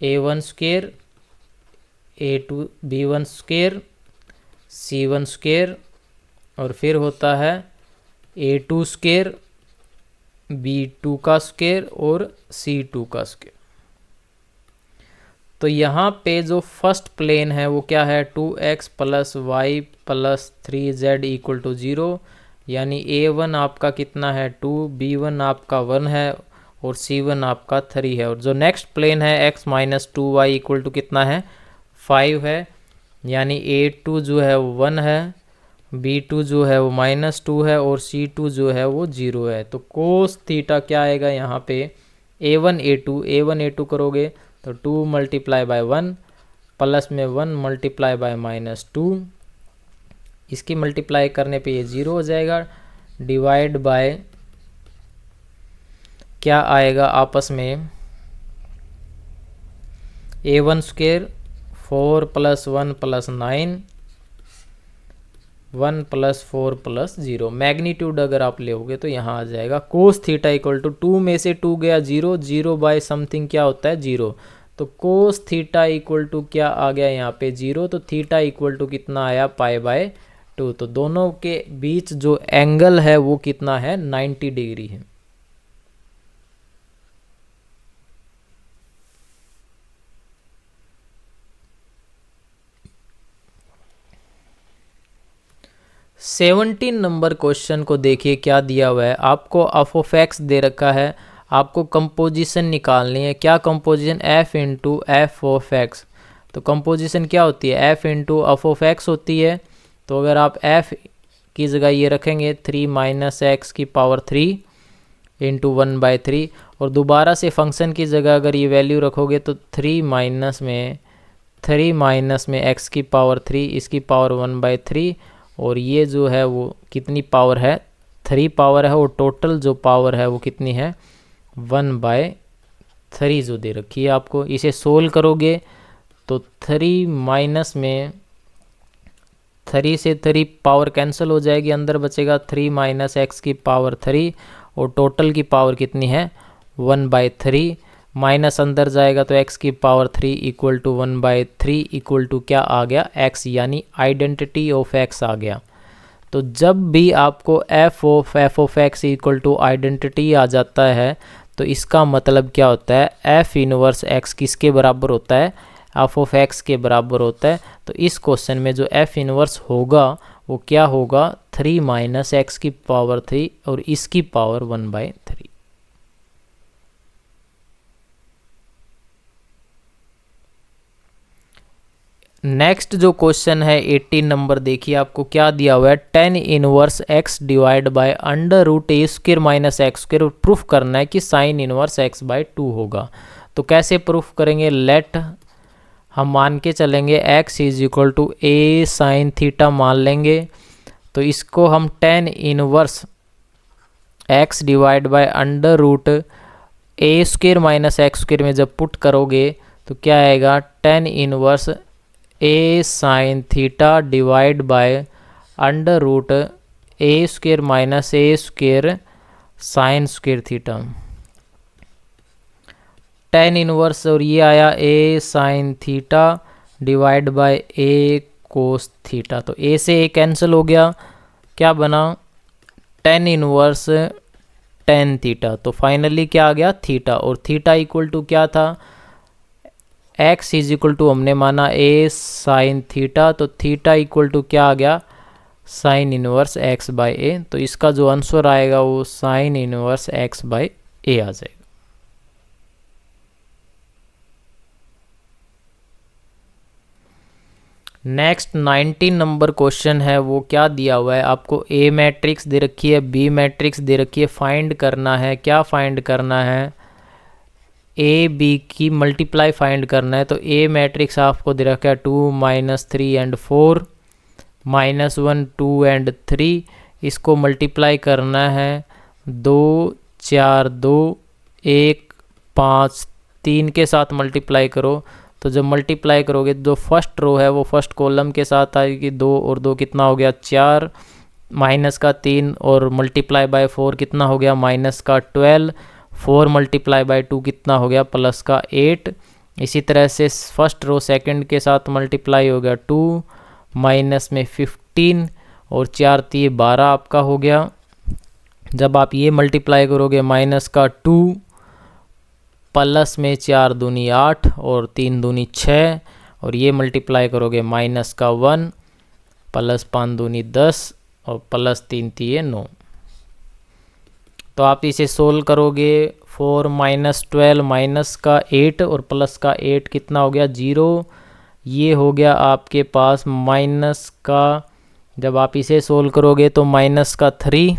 a1 square a2 b1 square c1 square, और फिर होता है a2 स्क्वेयर b2 का स्क्वेयर और c2 का स्क्वेयर। तो यहाँ पे जो फर्स्ट प्लेन है वो क्या है, 2x plus y plus 3z equal to 0, यानी a1 आपका कितना है 2, b1 आपका 1 है और c1 आपका 3 है। और जो नेक्स्ट प्लेन है x minus 2y equal to कितना है 5 है, यानी a2 जो है वो 1 है, b2 जो है वो -2 है और c2 जो है वो 0 है। तो कोस थीटा क्या आएगा यहाँ पे, a1 a2 करोगे तो 2 मल्टीप्लाई बाय 1 प्लस में 1 मल्टीप्लाई बाय -2, इसकी मल्टीप्लाई करने पे ये 0 हो जाएगा, डिवाइड बाय क्या आएगा आपस में, a1 square 4 plus 1 plus 9 1+4+0 magnitude अगर आप लेओगे तो यहाँ आ जाएगा कोस थीटा इक्वल टू 2 में से 2 गया 0, 0 बाय समथिंग क्या होता है 0, तो कोस थीटा इक्वल टू क्या आ गया यहाँ पे 0, तो थीटा इक्वल टू कितना आया π/2। तो दोनों के बीच जो एंगल है वो कितना है 90 डिग्री है। सेवनटीन नंबर क्वेश्चन को देखिए क्या दिया हुआ है। आपको एफ ऑफ एक्स दे रखा है, आपको कंपोजिशन निकालनी है। क्या composition? F into f of x. तो कंपोजिशन क्या होती है? F into f of x होती है। तो अगर आप एफ की जगह ये रखेंगे 3 माइनस एक्स की पावर 3 इंटू 1/3, और दोबारा से फंक्शन की जगह अगर ये वैल्यू रखोगे तो 3 माइनस में एक्स की पावर 3 इसकी पावर 1/3, और ये जो है वो कितनी पावर है? 3 पावर है, और टोटल जो पावर है वो कितनी है? 1/3 जो दे रखी है आपको। इसे सोल्व करोगे तो 3 माइनस में 3 से 3 पावर कैंसिल हो जाएगी, अंदर बचेगा 3 माइनस एक्स की पावर 3, और टोटल की पावर कितनी है? 1/3। माइनस अंदर जाएगा तो x की power 3 equal to 1/3 equal to क्या आ गया? x, यानी आइडेंटिटी ऑफ x आ गया। तो जब भी आपको f of x equal to identity आ जाता है तो इसका मतलब क्या होता है? f इनवर्स x किसके बराबर होता है? f ऑफ x के बराबर होता है। तो इस क्वेश्चन में जो f इनवर्स होगा वो क्या होगा? 3 माइनस एक्स की पावर 3 और इसकी पावर 1/3। नेक्स्ट जो क्वेश्चन है 18 नंबर, देखिए आपको क्या दिया हुआ है। 10 inverse x divide by under root a square minus x square, proof करना है कि साइन इनवर्स x/2 होगा। तो कैसे प्रूफ करेंगे? लेट हम मान के चलेंगे x is equal to a sine theta मान लेंगे। तो इसको हम 10 inverse x divide by under root a square minus x square में जब पुट करोगे तो क्या आएगा? 10 inverse a sine theta divide by under root a square minus a square sine square theta. 10 inverse और ये आया a sine theta divide by a cos theta. तो ए से ए कैंसिल हो गया, क्या बना? 10 इनवर्स टेन थीटा। तो फाइनली क्या आ गया? थीटा। और थीटा इक्वल टू क्या था? x इज इक्वल टू हमने माना ए साइन थीटा, तो थीटा इक्वल टू क्या आ गया? Sine inverse x/a। तो इसका जो आंसर आएगा वो साइन इनवर्स x/a आ जाएगा। नेक्स्ट 19 नंबर क्वेश्चन है, वो क्या दिया हुआ है आपको? ए मैट्रिक्स दे रखी है, बी मैट्रिक्स दे रखी है, फाइंड करना है। क्या फाइंड करना है? ए बी की मल्टीप्लाई फाइंड करना है। तो ए मैट्रिक्स आपको दे रखा है 2 -3 एंड 4 -1 2 एंड 3। इसको मल्टीप्लाई करना है 2 4 2 1 5 3 के साथ मल्टीप्लाई करो। तो जब मल्टीप्लाई करोगे जो फर्स्ट रो है वो फर्स्ट कॉलम के साथ आएगी। 2 और 2 कितना हो गया? 4, माइनस का 3 और मल्टीप्लाई बाय 4 कितना हो गया? माइनस का 12। 4 मल्टीप्लाई बाय 2 कितना हो गया? प्लस का 8। इसी तरह से फर्स्ट रो सेकंड के साथ मल्टीप्लाई हो गया 2 माइनस में 15 और 4 3 12 आपका हो गया। जब आप ये मल्टीप्लाई करोगे माइनस का 2 प्लस में 4 दूनी 8 और 3 दूनी 6, और ये मल्टीप्लाई करोगे माइनस का 1 प्लस 5 दूनी 10 और प्लस 3 3 9। तो आप इसे सोल्व करोगे 4 माइनस 12 माइनस का 8 और प्लस का 8 कितना हो गया? 0। ये हो गया आपके पास माइनस का, जब आप इसे सोल्व करोगे तो माइनस का 3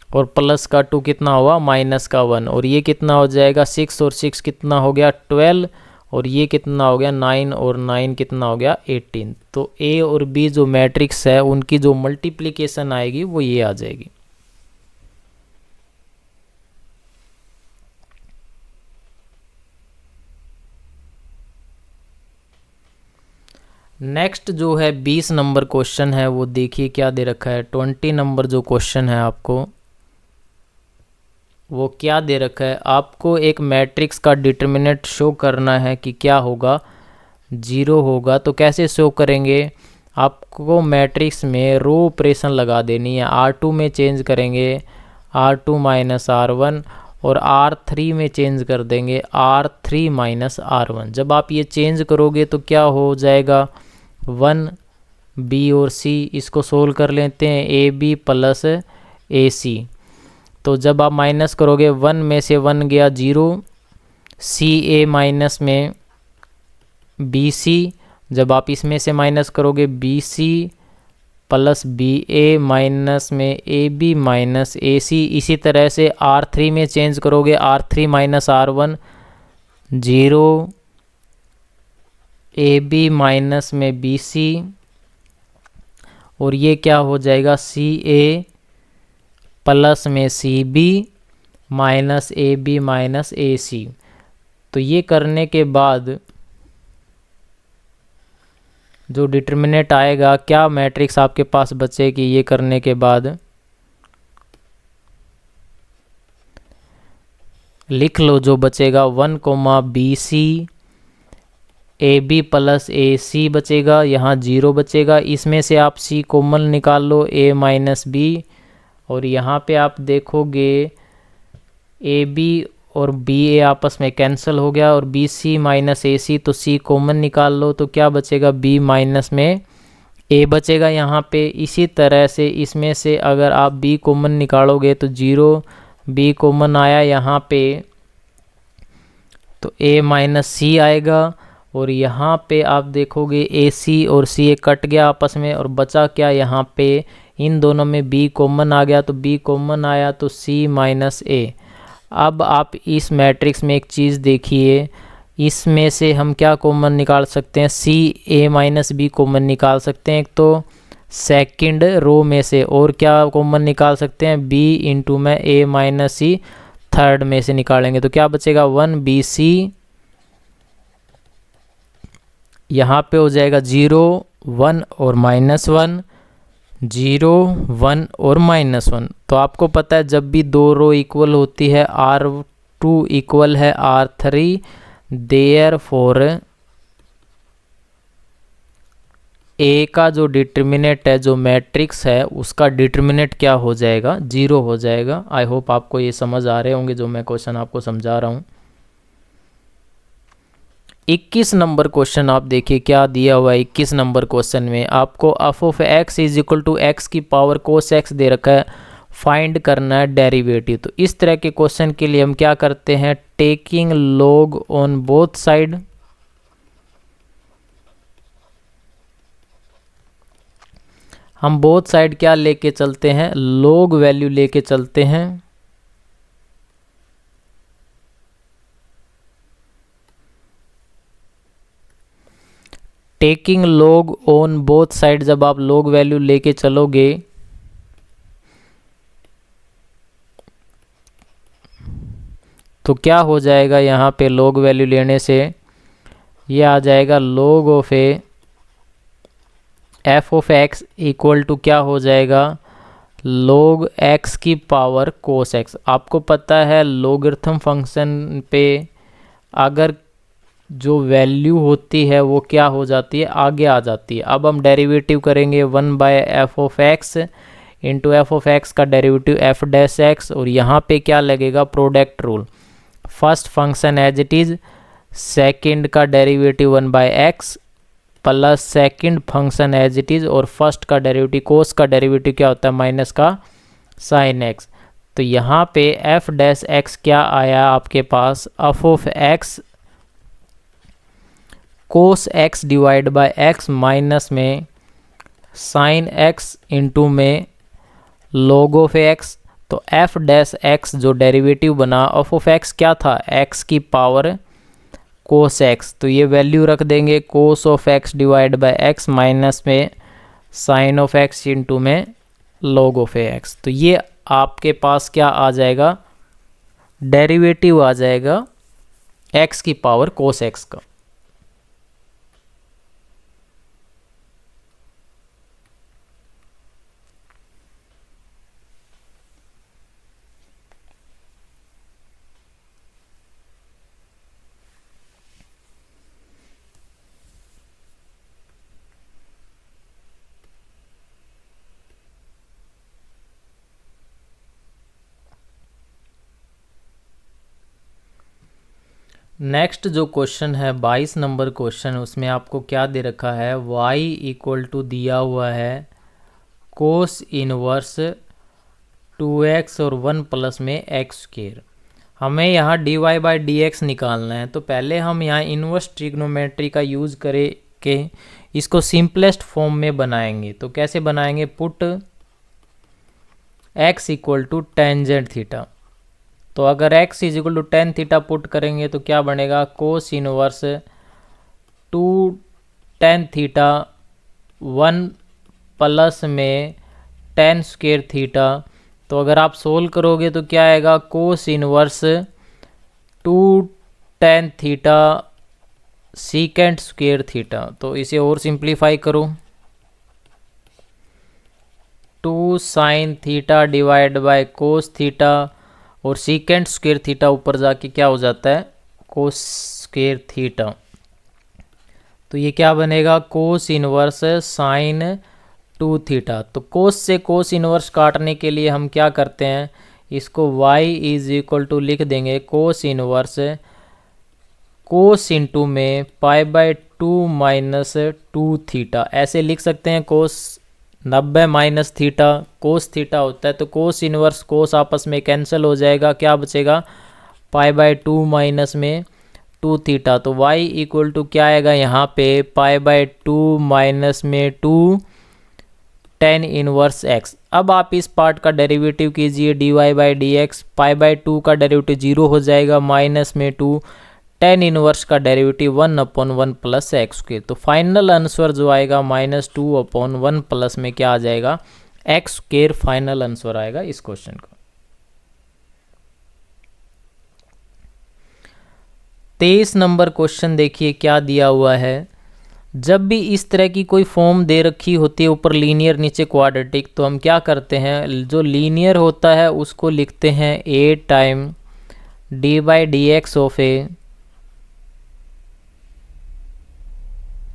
और प्लस का 2 कितना हुआ? माइनस का 1, और ये कितना हो जाएगा? 6 और 6 कितना हो गया? 12, और ये कितना हो गया? 9 और 9 कितना हो गया? 18। तो ए और बी जो मैट्रिक्स है उनकी जो मल्टीप्लिकेशन आएगी वो ये आ जाएगी। नेक्स्ट जो है 20 नंबर क्वेश्चन है, वो देखिए क्या दे रखा है। 20 नंबर जो क्वेश्चन है आपको, वो क्या दे रखा है। आपको एक मैट्रिक्स का डिटर्मिनेंट शो करना है कि क्या होगा, 0 होगा। तो कैसे शो करेंगे, आपको मैट्रिक्स में रो ऑपरेशन लगा देनी है। R2 में चेंज करेंगे R2 माइनस R1, और R3 में चेंज कर देंगे R3 माइनस R1। जब आप ये चेंज करोगे तो क्या हो जाएगा, 1 B और C, इसको सोल्व कर लेते हैं, AB प्लस AC। तो जब आप माइनस करोगे, 1 में से 1 गया 0, CA माइनस में BC, जब आप इसमें से माइनस करोगे BC प्लस BA माइनस में AB माइनस AC। इसी तरह से R3 में चेंज करोगे, R3 minus R1 0, AB minus में BC, और ये क्या हो जाएगा, CA प्लस में CB minus AB minus AC। तो ये करने के बाद जो डिटर्मिनेंट आएगा, क्या मैट्रिक्स आपके पास बचेगी ये करने के बाद, लिख लो जो बचेगा, 1 BC AB प्लस AC बचेगा, यहाँ 0 बचेगा। इसमें से आप C कॉमन निकाल लो, A माइनस B, और यहाँ पे आप देखोगे AB और BA आपस में कैंसिल हो गया, और BC माइनस AC, तो C कॉमन निकाल लो, तो क्या बचेगा, B माइनस में A बचेगा यहाँ पे। इसी तरह से इसमें से अगर आप B कॉमन निकालोगे तो 0, B कॉमन आया यहाँ पे, तो A माइनस C आएगा, और यहाँ पे आप देखोगे AC और CA कट गया आपस में, और बचा क्या यहाँ पे, इन दोनों में B कॉमन आ गया, तो B कॉमन आया तो C माइनस A। अब आप इस मैट्रिक्स में एक चीज़ देखिए, इसमें से हम क्या कॉमन निकाल सकते हैं, CA माइनस B कॉमन निकाल सकते हैं एक तो सेकंड रो में से, और क्या कॉमन निकाल सकते हैं, B इंटू में A माइनस C थर्ड में से निकालेंगे, तो क्या बचेगा, 1 BC, यहाँ पे हो जाएगा 0 1 और -1, 0 1 और -1। तो आपको पता है जब भी दो रो इक्वल होती है, R2 इक्वल है R3, देयरफॉर A का जो डिटर्मिनेंट है, जो मैट्रिक्स है, उसका डिटर्मिनेंट क्या हो जाएगा, 0 हो जाएगा। आई होप आपको ये समझ आ रहे होंगे जो मैं क्वेश्चन आपको समझा रहा हूँ। 21 नंबर क्वेश्चन आप देखिए क्या दिया हुआ है। 21 नंबर क्वेश्चन में आपको f of x is equal to x की पावर कोस x दे रखा है, फाइंड करना है डेरिवेटिव। तो इस तरह के क्वेश्चन के लिए हम क्या करते हैं, taking log on both side, हम बोथ साइड क्या लेके चलते हैं, लॉग वैल्यू लेके चलते हैं। Taking log on both side, जब आप लॉग वैल्यू लेके चलोगे तो क्या हो जाएगा, यहाँ पे लॉग वैल्यू लेने से ये आ जाएगा log of f of x equal to क्या हो जाएगा, लॉग एक्स की पावर कोस एक्स। आपको पता है लॉगरिथम फंक्शन पे अगर जो वैल्यू होती है वो क्या हो जाती है, आगे आ जाती है। अब हम डेरिवेटिव करेंगे 1 by f of x into f of x का डेरिवेटिव एफ डैश एक्स, और यहाँ पे क्या लगेगा, product rule, first function as it is, second का derivative 1 by x plus second function as it is, और फर्स्ट का डेरिवेटिव, कोस का डेरिवेटिव क्या होता है, माइनस का साइन एक्स। तो यहाँ पे एफ डैश एक्स क्या आया आपके पास, f of x cos x divide by x minus में साइन एक्स इंटू में लॉग ऑफ एक्स। तो एफ डैश एक्स जो डेरिवेटिव बना, एफ ऑफ एक्स क्या था, एक्स की पावर कोस एक्स, तो ये वैल्यू रख देंगे cos of x divide by x minus में साइन ऑफ एक्स इंटू में लॉग ऑफ एक्स। तो ये आपके पास क्या आ जाएगा, डेरिवेटिव आ जाएगा एक्स की पावर कोस एक्स का। नेक्स्ट जो क्वेश्चन है 22 नंबर क्वेश्चन, उसमें आपको क्या दे रखा है, y इक्वल टू दिया हुआ है कोस इनवर्स 2x और 1 प्लस में एक्स स्क्वेयर। हमें यहाँ dy बाई डी एक्स निकालना है। तो पहले हम यहाँ इनवर्स ट्रिग्नोमेट्री का यूज़ करें के इसको सिंपलेस्ट फॉर्म में बनाएंगे। तो कैसे बनाएंगे, put x equal to tangent theta. तो अगर x is equal to tan theta put करेंगे तो क्या बनेगा, cos inverse 2 tan theta 1 plus में टेन स्क्वेयर थीटा। तो अगर आप सोल्व करोगे तो क्या आएगा, cos inverse 2 tan theta secant square theta. तो इसे और सिंप्लीफाई करो, 2 sine theta divide by cos theta, और सीकेंट स्क्वेयर थीटा ऊपर जाके क्या हो जाता है, कोस स्क्वेयर थीटा। तो ये क्या बनेगा, कोस इनवर्स साइन 2 थीटा। तो कोस से कोस इनवर्स काटने के लिए हम क्या करते हैं, इसको y इज इक्वल टू लिख देंगे कोस इनवर्स कोस इंटू में पाई बाय 2 माइनस 2 थीटा, ऐसे लिख सकते हैं। कोस 90 माइनस थीटा कोस थीटा होता है, तो कोस इनवर्स कोस आपस में कैंसिल हो जाएगा, क्या बचेगा, पाई बाय 2 माइनस में 2 थीटा। तो y इक्वल टू क्या आएगा यहाँ पे, पाई बाय 2 माइनस में 2 टेन इनवर्स x। अब आप इस पार्ट का डेरिवेटिव कीजिए, dy by d x, pi by 2 का डेरिवेटिव 0 हो जाएगा, माइनस में 2 टेन इनवर्स का डेरिवेटिव 1/1 प्लस एक्स के। तो फाइनल आंसर जो आएगा -2/1 प्लस में क्या आ जाएगा, एक्स स्क्वायर फाइनल आंसर आएगा इस क्वेश्चन का। 23 नंबर क्वेश्चन देखिए क्या दिया हुआ है। जब भी इस तरह की कोई फॉर्म दे रखी होती है, ऊपर लीनियर नीचे क्वाड्रेटिक, तो हम क्या करते हैं, जो लीनियर होता है उसको लिखते हैं a time d by d x of a.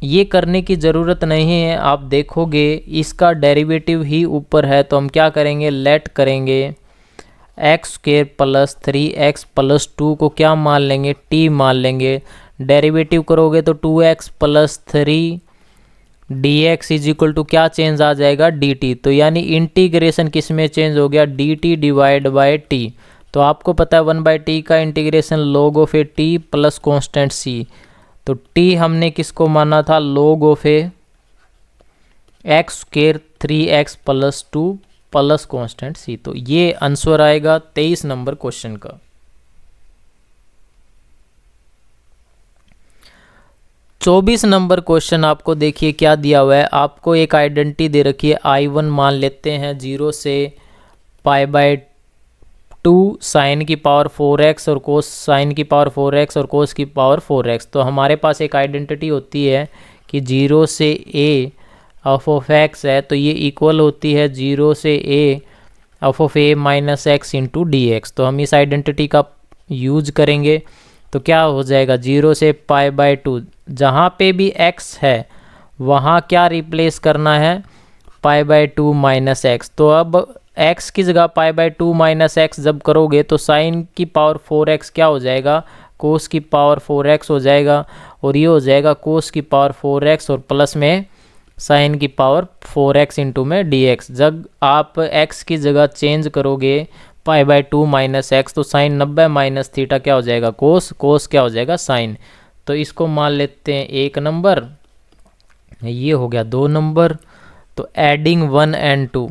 ये करने की ज़रूरत नहीं है, आप देखोगे इसका डेरिवेटिव ही ऊपर है। तो हम क्या करेंगे, लेट करेंगे x square plus 3x plus 2 को क्या मान लेंगे, t मान लेंगे। डेरिवेटिव करोगे तो 2x plus 3 d x is equal to क्या चेंज आ जाएगा, dt। तो यानी इंटीग्रेशन किस में चेंज हो गया, dt डिवाइड बाय t। तो आपको पता है 1/t का integration log of A t plus constant c। तो t हमने किसको माना था, log of A x square 3x plus 2 plus constant c। तो ये आंसर आएगा 23 नंबर क्वेश्चन का। 24 नंबर क्वेश्चन आपको देखिए क्या दिया हुआ है। आपको एक आइडेंटिटी दे रखी है, I1 मान लेते हैं 0 से पाई बाय 2 साइन की पावर 4x और कोस साइन की पावर 4x और कोस की पावर 4x। तो हमारे पास एक आइडेंटिटी होती है कि 0 से a एफ ऑफ x है, तो ये इक्वल होती है 0 से a F of a minus x into d x. तो हम इस आइडेंटिटी का यूज करेंगे। तो क्या हो जाएगा, 0 से पाई बाय 2, जहाँ पे भी x है वहाँ क्या रिप्लेस करना है, पाई बाय 2 माइनस एक्स। तो अब x की जगह पाई बाय 2 माइनस एक्स जब करोगे तो साइन की पावर 4x क्या हो जाएगा, कोस की पावर 4x हो जाएगा, और ये हो जाएगा कोस की पावर 4x और प्लस में साइन की पावर 4x इंटू में dx। जब आप x की जगह चेंज करोगे पाई बाय 2 माइनस एक्स, तो साइन 90 माइनस थीटा क्या हो जाएगा, कोस, कोस क्या हो जाएगा, साइन। तो इसको मान लेते हैं 1 नंबर, ये हो गया 2 नंबर। तो एडिंग 1 एंड 2,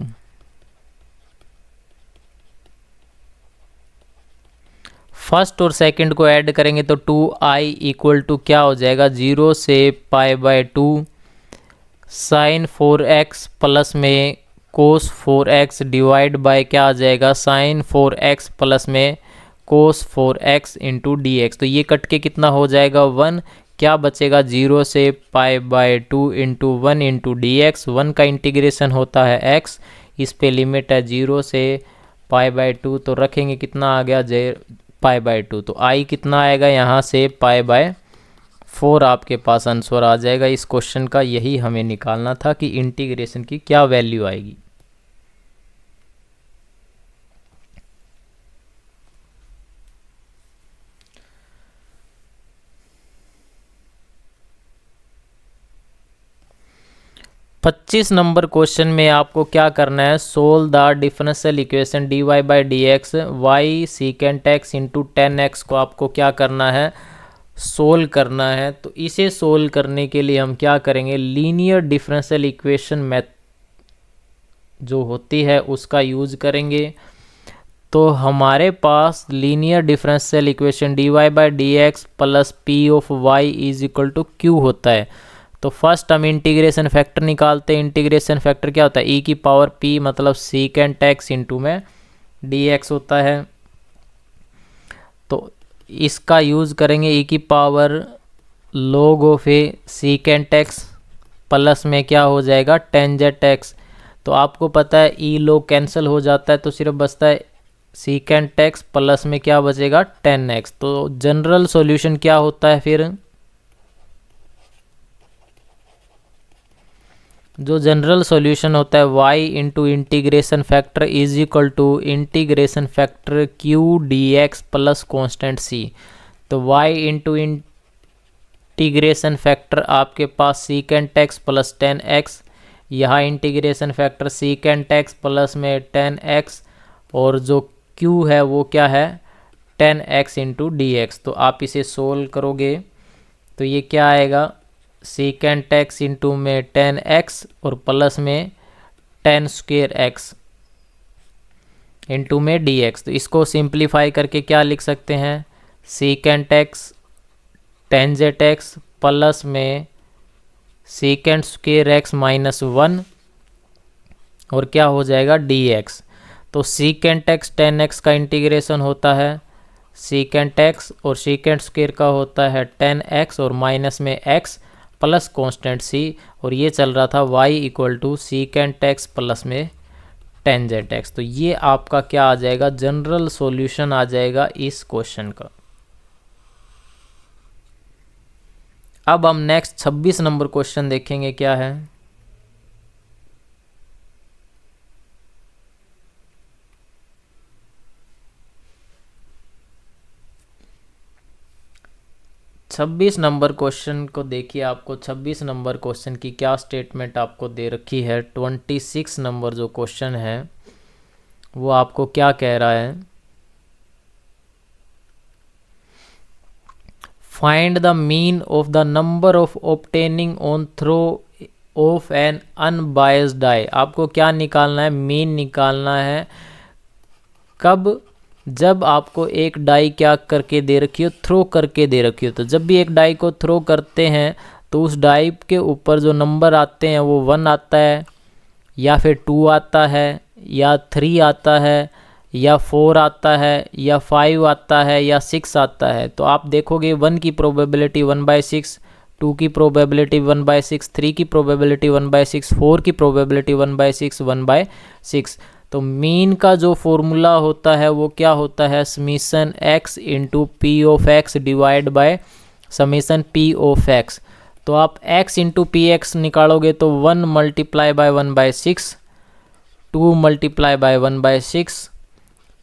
फर्स्ट और सेकंड को ऐड करेंगे तो 2i इक्वल टू क्या हो जाएगा, 0 से pi by 2 sign 4x plus में कोस 4x डिवाइड बाय क्या आ जाएगा, साइन 4x प्लस में कोस 4x इंटू डी एक्स। तो ये कट के कितना हो जाएगा, 1। क्या बचेगा, 0 से pi by 2 into 1 into d x. 1 का इंटीग्रेशन होता है x, इस पे लिमिट है 0 से पाई बाय 2। तो रखेंगे कितना आ गया, पाई बाय 2। तो i कितना आएगा यहाँ से, पाई बाय 4 आपके पास आंसर आ जाएगा इस क्वेश्चन का। यही हमें निकालना था कि इंटीग्रेशन की क्या वैल्यू आएगी। 25 नंबर क्वेश्चन में आपको क्या करना है, solve the differential equation dy by d x y secant x into 10x को आपको क्या करना है, सोल्व करना है। तो इसे सोल्व करने के लिए हम क्या करेंगे, लीनियर डिफरेंशियल इक्वेशन मैथ जो होती है उसका यूज करेंगे। तो हमारे पास linear differential equation dy by d x plus p of y is equal to q होता है। तो फर्स्ट हम इंटीग्रेशन फैक्टर निकालते हैं। इंटीग्रेशन फैक्टर क्या होता है, ई की पावर पी मतलब सीकेंट एक्स इंटू में डी एक्स होता है। तो इसका यूज़ करेंगे, ई की power log of A secant x plus में क्या हो जाएगा टेंजेंट एक्स। तो आपको पता है ई लॉग कैंसिल हो जाता है तो सिर्फ बचता है सीकेंट एक्स प्लस में क्या बचेगा 10x। तो जनरल सॉल्यूशन क्या होता है फिर, जो जनरल सॉल्यूशन होता है y into integration factor is equal to integration factor q dx plus constant c। तो y इंटू इंटीग्रेशन फैक्टर आपके पास सीकेंट एक्स प्लस 10x, यहाँ integration factor secant x plus में 10x, और जो q है वो क्या है 10x इंटू डी एक्स। तो आप इसे सोल्व करोगे तो ये क्या आएगा, सीकेंट एक्स इंटू में 10x और प्लस में 10 स्क्वेयर एक्स इंटू में dx। तो इसको सिंप्लीफाई करके क्या लिख सकते हैं, secant x tangent x plus में सीकेंट स्क्वेयर एक्स माइनस 1 और क्या हो जाएगा dx। तो सीकेंट एक्स 10x का इंटीग्रेशन होता है सीकेंट एक्स और सीकेंट स्क्वेयर का होता है 10x और माइनस में x प्लस कॉन्स्टेंट c, और ये चल रहा था y equal to secant x plus में टेंजेंट एक्स। तो ये आपका क्या आ जाएगा, जनरल सॉल्यूशन आ जाएगा इस क्वेश्चन का। अब हम नेक्स्ट 26 नंबर क्वेश्चन देखेंगे क्या है। छब्बीस नंबर क्वेश्चन को देखिए, आपको 26 नंबर क्वेश्चन की क्या स्टेटमेंट आपको दे रखी है। 26 नंबर जो क्वेश्चन है वो आपको क्या कह रहा है, find the mean of the number of obtaining on throw of an unbiased die. आपको क्या निकालना है, मीन निकालना है कब, जब आपको एक डाई क्या करके दे रखी हो, थ्रो करके दे रखी हो। तो जब भी एक डाई को थ्रो करते हैं तो उस डाई के ऊपर जो नंबर आते हैं वो 1 आता है या फिर 2 आता है या 3 आता है या 4 आता है या 5 आता है या 6 आता है। तो आप देखोगे 1 की प्रोबेबिलिटी 1/6, 2 की प्रोबेबिलिटी 1/6, 3 की प्रोबेबिलिटी 1/6, 4 की प्रोबेबिलिटी 1/6, 1/6। तो मीन का जो फॉर्मूला होता है वो क्या होता है, summation x into p of x divide bye summation p of x। तो आप x इंटू पी एक्स निकालोगे तो 1 multiply by 1/6, 2 multiply by 1/6,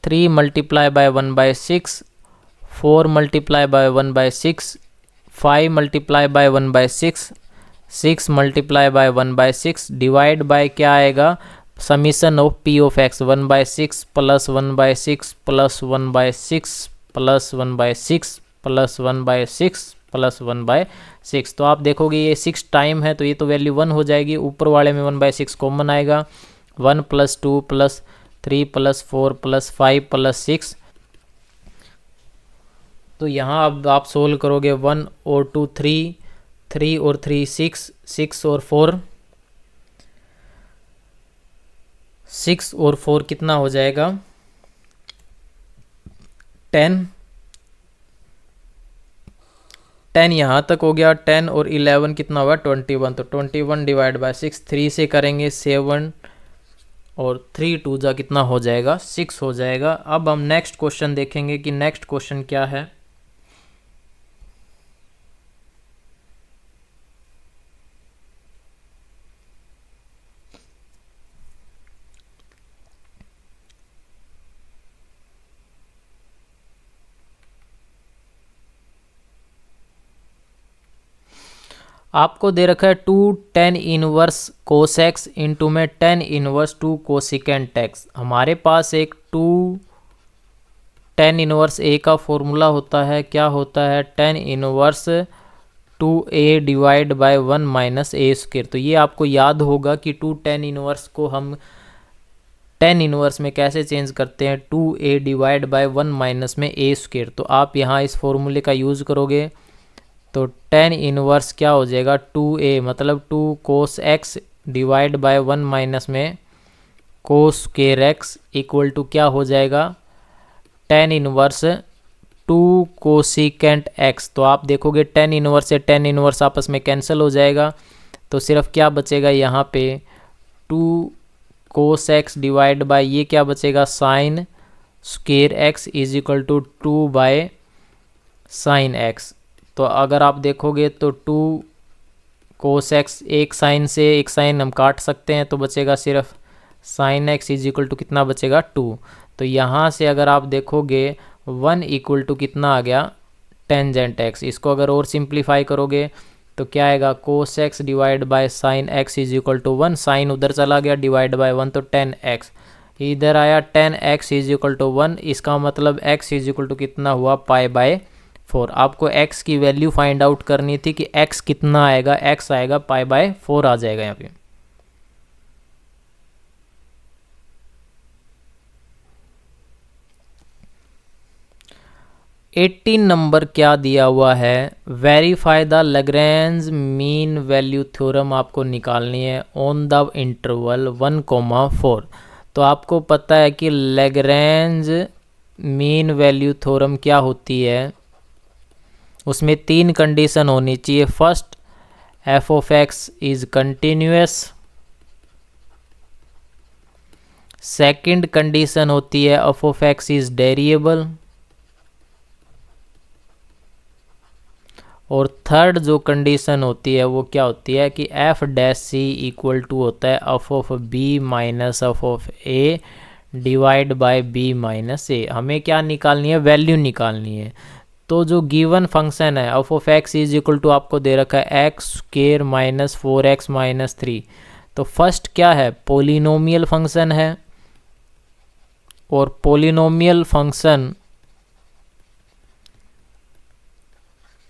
3 multiply by 1/6, 4 multiply by 1/6, 5 multiply by 1/6, 6 multiply by 1/6 divide by क्या आएगा, summation of P of x 1/6 plus 1/6 plus 1/6 plus 1/6 plus 1/6 plus 1/6। तो आप देखोगे ये 6 टाइम है तो ये तो वैल्यू 1 हो जाएगी, ऊपर वाले में 1/6 कॉमन आएगा, 1 plus 2 plus 3 plus 4 plus 5 plus 6। तो यहाँ अब आप सोल्व करोगे 1 और 2 3, 3 और 3 6, 6 और 4 6 और 4 कितना हो जाएगा 10, 10 यहाँ तक हो गया, 10 और 11 कितना होगा 21। तो 21 डिवाइड बाय 6, 3 से करेंगे 7 और 3 2 जा कितना हो जाएगा 6 हो जाएगा। अब हम नेक्स्ट क्वेश्चन देखेंगे कि नेक्स्ट क्वेश्चन क्या है। आपको दे रखा है 2 tan inverse cos x into में tan इनवर्स 2 कोसिकेंट एक्स। हमारे पास एक 2 tan इनवर्स ए का फॉर्मूला होता है, क्या होता है, tan inverse 2a divide by 1 minus a square. तो ये आपको याद होगा कि 2 tan इनवर्स को हम tan इनवर्स में कैसे चेंज करते हैं, 2a डिवाइड बाय 1 माइनस में ए स्क्र। तो आप यहाँ इस फॉर्मूले का यूज़ करोगे तो tan इनवर्स क्या हो जाएगा, 2a मतलब 2 cos x divide by 1 minus में cos square x equal to क्या हो जाएगा, tan इनवर्स 2 कोसिकेंट एक्स। तो आप देखोगे tan इनवर्स से tan इनवर्स आपस में कैंसिल हो जाएगा, तो सिर्फ क्या बचेगा यहाँ पे 2 कोस एक्स डिवाइड बाय ये क्या बचेगा, sine square x is equal to 2 by sine x. तो अगर आप देखोगे तो 2 कोस एक्स एक साइन से एक साइन हम काट सकते हैं, तो बचेगा सिर्फ sine x is equal to कितना बचेगा 2। तो यहाँ से अगर आप देखोगे 1 इक्वल टू कितना आ गया, टेंजेंट एक्स। इसको अगर और सिंप्लीफाई करोगे तो क्या आएगा, cos x divide by sine x is equal to 1, sine उधर चला गया डिवाइड बाय 1 तो 10x, इधर आया 10x इज इक्वल टू 1। इसका मतलब x इज इक्वल टू कितना हुआ, पाई बाय 4। आपको x की वैल्यू फाइंड आउट करनी थी कि x कितना आएगा, x आएगा पाई बाय 4 आ जाएगा यहाँ पे। एटीन नंबर क्या दिया हुआ है, verify the Lagrange mean value theorem आपको निकालनी है ऑन द इंटरवल 1,4। तो आपको पता है कि लैग्रेंज मीन वैल्यू थ्योरम क्या होती है, उसमें 3 कंडीशन होनी चाहिए। First, F of x is continuous. Second condition होती है F of x is variable. और थर्ड जो कंडीशन होती है वो क्या होती है कि F dash C equal to होता है F of B minus F of A divide by B minus A. हमें क्या निकालनी है, वैल्यू निकालनी है। तो जो गिवन फंक्शन है F of x is equal to आपको दे रखा है x square minus 4x minus 3। तो फर्स्ट क्या है, पोलिनोमियल फंक्शन है, और पोलिनोमियल फंक्शन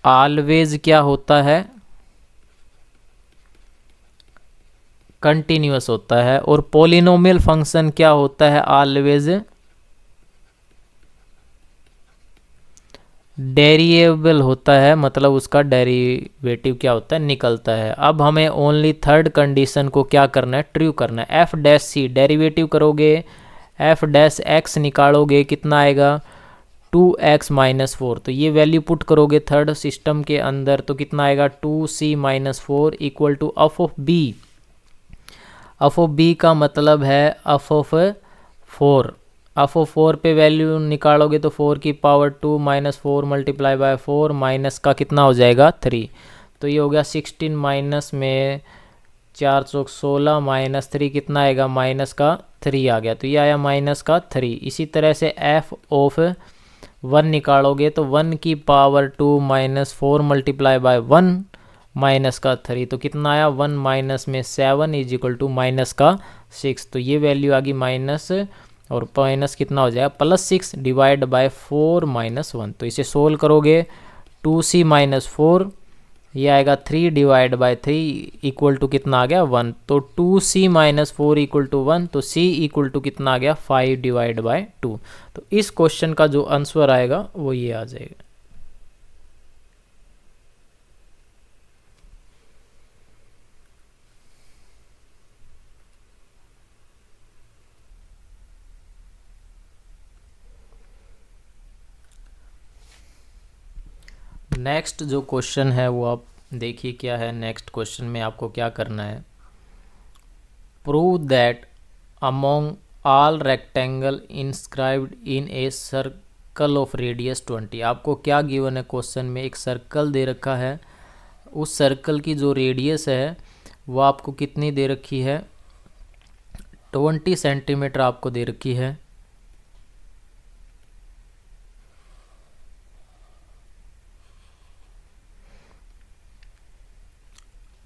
ऑलवेज क्या होता है, कंटिन्यूअस होता है। और पोलिनोमियल फंक्शन क्या होता है, ऑलवेज डेरिएबल होता है, मतलब उसका डेरिवेटिव क्या होता है, निकलता है। अब हमें ओनली थर्ड कंडीशन को क्या करना है, ट्रू करना है। एफ डैश सी डेरिवेटिव करोगे, एफ डैश एक्स निकालोगे, कितना आएगा 2x माइनस 4। तो ये वैल्यू पुट करोगे थर्ड सिस्टम के अंदर, तो कितना आएगा 2c minus 4 equal to f of b. F of b का मतलब है एफ ऑफ 4। एफ ऑफ 4 पे वैल्यू निकालोगे तो 4 की power 2 minus 4 multiply by 4 minus का कितना हो जाएगा 3। तो ये हो गया 16 माइनस में 4 चौक 16 माइनस 3 कितना आएगा, माइनस का 3 आ गया। तो ये आया माइनस का 3। इसी तरह से एफ ऑफ 1 निकालोगे तो 1 की power 2 minus 4 multiply by 1 minus का 3। तो कितना आया, 1 माइनस में 7 इज इक्वल टू माइनस का 6। तो ये वैल्यू आ गई माइनस, और माइनस कितना हो जाएगा प्लस 6 डिवाइड बाय 4 माइनस 1। तो इसे सोल्व करोगे 2c माइनस 4, ये आएगा 3 डिवाइड बाय 3 इक्वल टू कितना आ गया 1। तो 2c माइनस 4 इक्वल टू 1, तो c इक्वल टू कितना आ गया 5 डिवाइड बाय 2। तो इस क्वेश्चन का जो आंसर आएगा वो ये आ जाएगा। नेक्स्ट जो क्वेश्चन है वो आप देखिए क्या है। नेक्स्ट क्वेश्चन में आपको क्या करना है, prove that among all rectangle inscribed in a circle of radius 20। आपको क्या गिवन है क्वेश्चन में, एक सर्कल दे रखा है, उस सर्कल की जो रेडियस है वो आपको कितनी दे रखी है, 20 सेंटीमीटर आपको दे रखी है।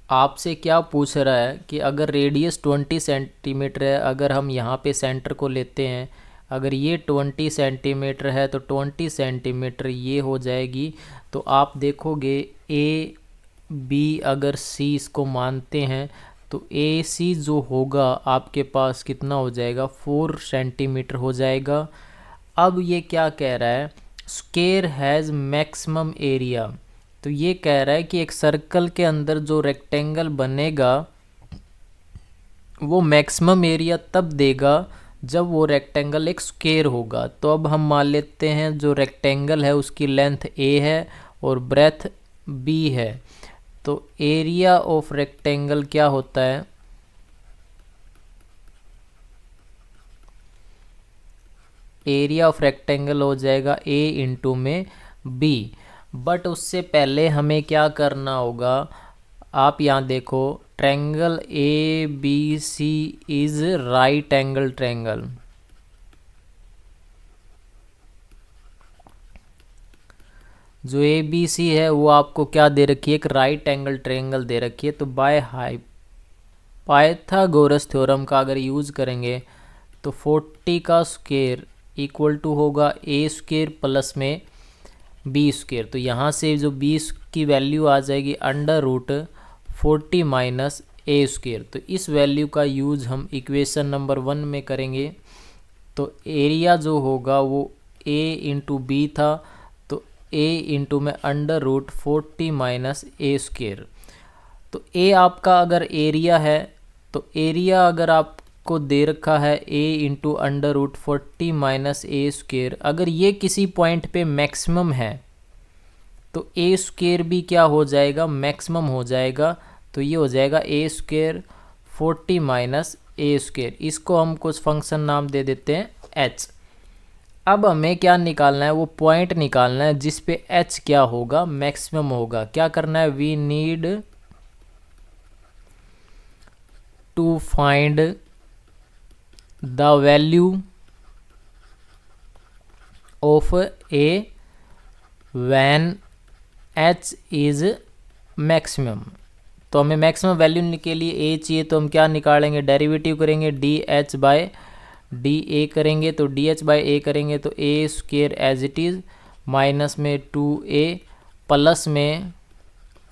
आपसे क्या पूछ रहा है कि अगर रेडियस 20 सेंटीमीटर है, अगर हम यहाँ पे सेंटर को लेते हैं, अगर ये 20 सेंटीमीटर है तो 20 सेंटीमीटर ये हो जाएगी। तो आप देखोगे ए बी अगर सी इसको मानते हैं तो ए सी जो होगा आपके पास कितना हो जाएगा, 4 सेंटीमीटर हो जाएगा। अब ये क्या कह रहा है, स्क्वायर हैज़ मैक्सिमम एरिया। तो ये कह रहा है कि एक सर्कल के अंदर जो रेक्टेंगल बनेगा वो मैक्सिमम एरिया तब देगा जब वो रेक्टेंगल एक स्क्वायर होगा। तो अब हम मान लेते हैं जो रेक्टेंगल है उसकी लेंथ ए है और ब्रेथ बी है। तो एरिया ऑफ रेक्टेंगल क्या होता है, एरिया ऑफ रेक्टेंगल हो जाएगा ए इंटू में बी। बट उससे पहले हमें क्या करना होगा, आप यहाँ देखो triangle a b c is right angle triangle. जो ए बी सी है वो आपको क्या दे रखी है, एक राइट एंगल ट्रायंगल दे रखी है। तो बाय पाइथागोरस थ्योरम का अगर यूज़ करेंगे तो 40 का स्क्वायर इक्वल टू होगा ए स्क्वायर प्लस में बी स्क्वायर। तो यहाँ से जो बी की वैल्यू आ जाएगी अंडर रूट 40 माइनस ए स्क्वायर। तो इस वैल्यू का यूज़ हम इक्वेशन नंबर 1 में करेंगे। तो एरिया जो होगा वो ए इंटू बी था, तो ए इंटू में अंडर रूट 40 माइनस ए स्क्वायर। तो ए आपका अगर एरिया है, तो एरिया अगर आपको दे रखा है ए इंटू अंडर रूट 40 माइनस ए स्क्वायर, अगर ये किसी पॉइंट पे मैक्सिमम है तो ए स्क्वायर भी क्या हो जाएगा, मैक्सिमम हो जाएगा। तो ये हो जाएगा ए स्क्वायर 40 माइनस ए स्क्वायर। इसको हम कुछ फंक्शन नाम दे देते हैं एच। अब हमें क्या निकालना है, वो पॉइंट निकालना है जिस पे एच क्या होगा, मैक्सिमम होगा। क्या करना है, we need to find the value of a when h is maximum. तो हमें मैक्सिमम वैल्यू के लिए ए चाहिए, तो हम क्या निकालेंगे, डेरिवेटिव करेंगे D H by D A करेंगे। तो डी एच बाय ए करेंगे तो A square as it is minus में 2a प्लस में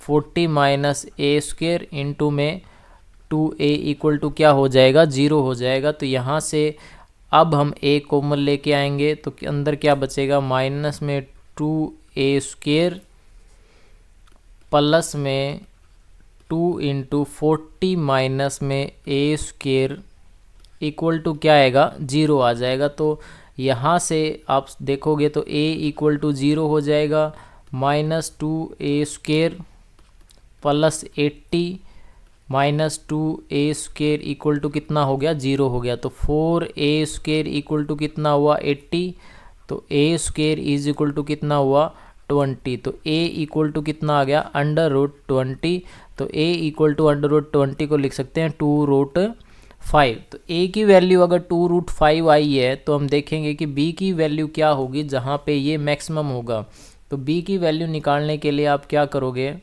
40 माइनस ए स्क्वेयर इंटू में 2a इक्वल टू क्या हो जाएगा, 0 हो जाएगा। तो यहाँ से अब हम a कॉमन लेके आएंगे तो अंदर क्या बचेगा, माइनस में 2a स्क्वेयर प्लस में 2 इंटू 40 माइनस में ए स्क्वेयर इक्वल टू क्या आएगा, 0 आ जाएगा। तो यहाँ से आप देखोगे तो a इक्वल टू 0 हो जाएगा, minus 2a square plus 80 minus 2a square equal to कितना हो गया, 0 हो गया। तो 4a स्क्वेयर इक्वल टू कितना हुआ, 80। तो a square is equal to कितना हुआ, 20। तो a इक्वल टू कितना आ गया, अंडर रूट 20। तो a equal to under root 20 को लिख सकते हैं 2√5। तो a की वैल्यू अगर 2√5 आई है तो हम देखेंगे कि b की वैल्यू क्या होगी जहाँ पे ये मैक्सिमम होगा। तो b की वैल्यू निकालने के लिए आप क्या करोगे,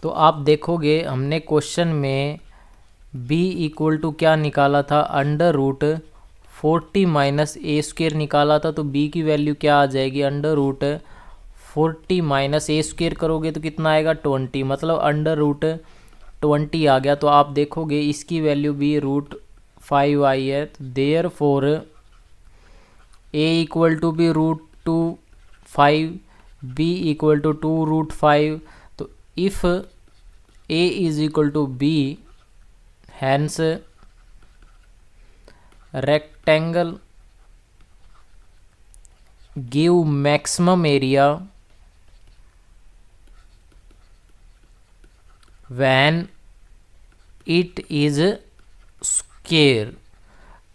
तो आप देखोगे हमने क्वेश्चन में b इक्वल टू क्या निकाला था, अंडर रूट 40 माइनस ए स्क्वेयर निकाला था। तो b की वैल्यू क्या आ जाएगी, अंडर रूट 40 माइनस ए स्क्वेयर करोगे तो कितना आएगा, 20। मतलब अंडर रूट 20 आ गया। तो आप देखोगे इसकी वैल्यू भी √5 आई है। तो therefore a equal to भी √5, b इक्वल टू 2√5। तो if a is equal to b, hence rectangle give maximum area when it is square।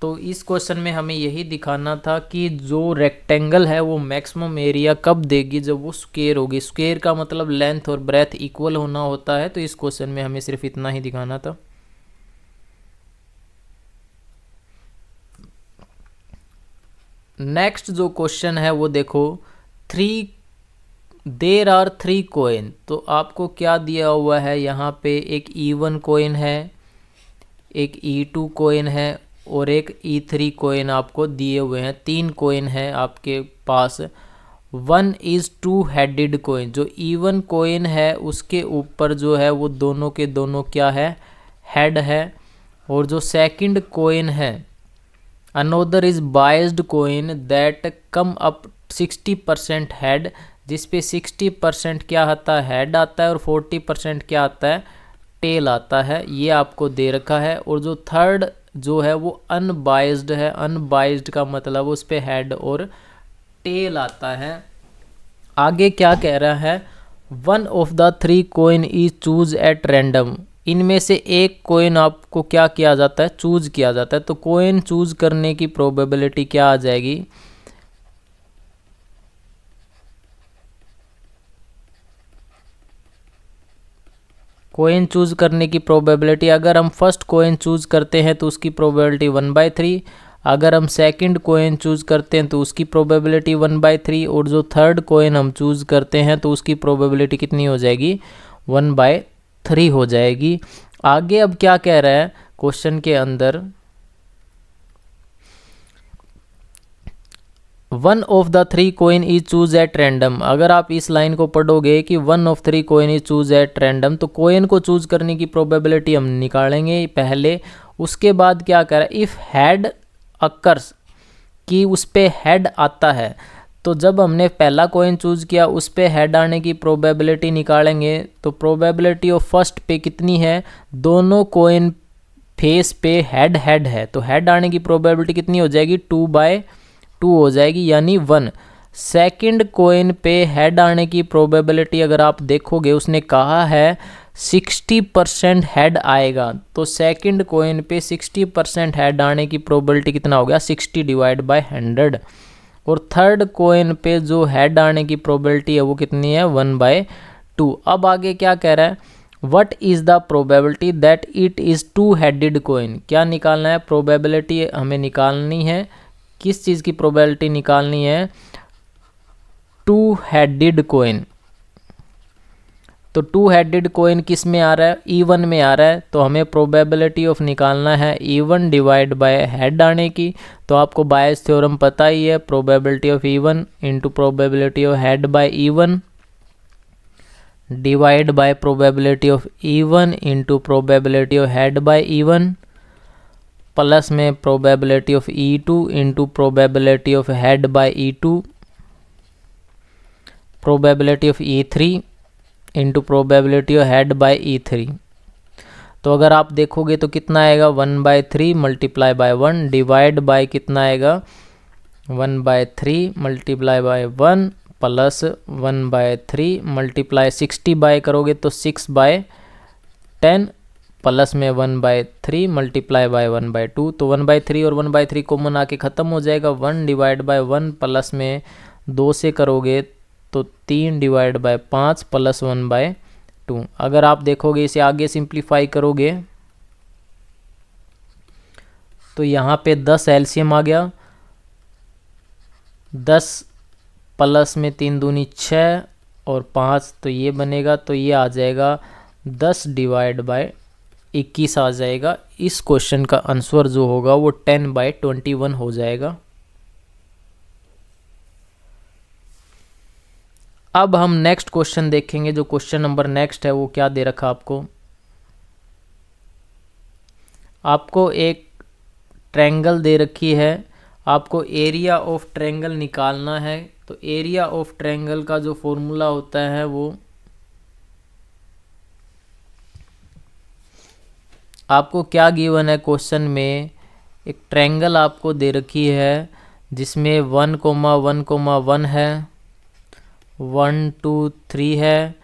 तो इस क्वेश्चन में हमें यही दिखाना था कि जो रेक्टेंगल है वो मैक्सिमम एरिया कब देगी, जब वो स्क्वायर होगी। स्क्वायर का मतलब लेंथ और ब्रेथ इक्वल होना होता है, तो इस क्वेश्चन में हमें सिर्फ इतना ही दिखाना था। नेक्स्ट जो क्वेश्चन है वो देखो, देर आर 3 कोइन। तो आपको क्या दिया हुआ है, यहाँ पे एक E1 कोइन है, एक E2 कोइन है और एक E3 कोइन आपको दिए हुए हैं। 3 कोइन है आपके पास। 1 इज़ 2 हेडेड कोइन। जो E1 कोइन है उसके ऊपर जो है वो दोनों के दोनों क्या है, हेड है। और जो सेकंड कोइन है, another is biased coin that come up 60% head, जिस पे 60% क्या आता है, हेड आता है, और 40% क्या आता है, टेल आता है। ये आपको दे रखा है। और जो थर्ड जो है वो अनबाइज्ड है। अनबाइज्ड का मतलब उस पे हेड और टेल आता है। आगे क्या कह रहा है, 1 of the 3 coin is choose at random. इनमें से एक कोइन आपको क्या किया जाता है, चूज किया जाता है। तो कोइन चूज करने की प्रोबेबिलिटी क्या आ जाएगी, कोइन चूज करने की प्रोबेबिलिटी, अगर हम फर्स्ट कोइन चूज करते हैं तो उसकी प्रोबेबिलिटी 1/3। अगर हम सेकंड कोइन चूज करते हैं तो उसकी प्रोबेबिलिटी 1/3। और जो थर्ड कोइन हम चूज करते हैं तो उसकी प्रोबेबिलिटी कितनी हो जाएगी, 1/3 हो जाएगी। आगे अब क्या कह रहा है क्वेश्चन के अंदर, 1 of the 3 coin is choose at random. अगर आप इस लाइन को पढ़ोगे कि 1 of 3 coin is choose at random, तो कोइन को चूज करने की प्रोबेबिलिटी हम निकालेंगे पहले। उसके बाद क्या कर रहा है, इफ हेड अकर्स, कि उस पे हेड आता है। तो जब हमने पहला कोइन चूज किया उस पे हेड आने की प्रोबेबिलिटी निकालेंगे। तो प्रोबेबिलिटी ऑफ फर्स्ट पे कितनी है, दोनों कोइन फेस पे हेड हेड है, तो हेड आने की प्रोबेबिलिटी कितनी हो जाएगी, 2/2 हो जाएगी, यानी 1। सेकंड कोइन पे हेड आने की प्रोबेबिलिटी अगर आप देखोगे, उसने कहा है 60% हेड आएगा। तो सेकंड कोइन पे 60% हेड आने की प्रोबेबिलिटी कितना हो गया, 60/100। और थर्ड कोइन पे जो हेड आने की प्रोबेबिलिटी है वो कितनी है, 1/2। अब आगे क्या कह रहा है, what is the probability that it is 2 headed coin. क्या निकालना है, प्रोबेबिलिटी हमें निकालनी है। किस चीज़ की प्रोबेबिलिटी निकालनी है, 2 हेडेड कोइन। तो 2 हेडेड कोइन किस में आ रहा है, E1 में आ रहा है। तो हमें प्रोबेबिलिटी ऑफ निकालना है E1 डिवाइड बाय हेड आने की। तो आपको बायस थ्योरम पता ही है, probability of E1 into probability of head by E1 divide by probability of E1 into probability of head by E1 plus में probability of E2 into probability of head by E2 probability of E3 into probability of head by E3। तो अगर आप देखोगे तो कितना आएगा, 1/3 multiply by 1 divide by कितना आएगा, 1/3 multiply by 1 plus 1/3 multiply 60 by करोगे तो 6/10 प्लस में 1/3 मल्टीप्लाई बाय 1/2। तो 1/3 और 1/3 कॉमन आके ख़त्म हो जाएगा। 1 डिवाइड बाय 1 प्लस में 2 से करोगे तो 3 डिवाइड बाय 5 प्लस 1/2। अगर आप देखोगे इसे आगे सिंप्लीफाई करोगे तो यहाँ पे 10 एलसीएम आ गया, 10 प्लस में 3 दूनी 6 और 5, तो ये बनेगा। तो ये आ जाएगा 10 डिवाइड बाय 21 आ जाएगा। इस क्वेश्चन का आंसर जो होगा वो 10/21 हो जाएगा। अब हम नेक्स्ट क्वेश्चन देखेंगे। जो क्वेश्चन नंबर नेक्स्ट है वो क्या दे रखा आपको एक ट्रायंगल दे रखी है, आपको एरिया ऑफ ट्रायंगल निकालना है। तो एरिया ऑफ ट्रायंगल का जो फॉर्मूला होता है वो आपको क्या गिवन है क्वेश्चन में, एक ट्रायंगल आपको दे रखी है जिसमें 1,1,1 है, 1 2 3 है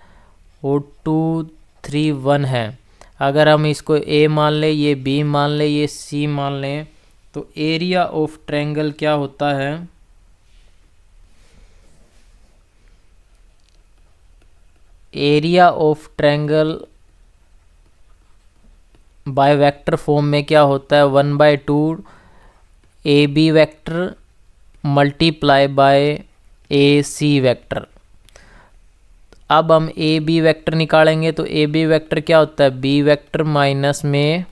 और 2 3 1 है। अगर हम इसको A मान लें, ये B मान लें, ये C मान लें, तो एरिया ऑफ ट्रायंगल क्या होता है? Area of triangle by vector form में क्या होता है? 1/2 A B vector multiply by A C vector. अब हम ए बी वेक्टर निकालेंगे तो ए बी वेक्टर क्या होता है? बी वेक्टर माइनस में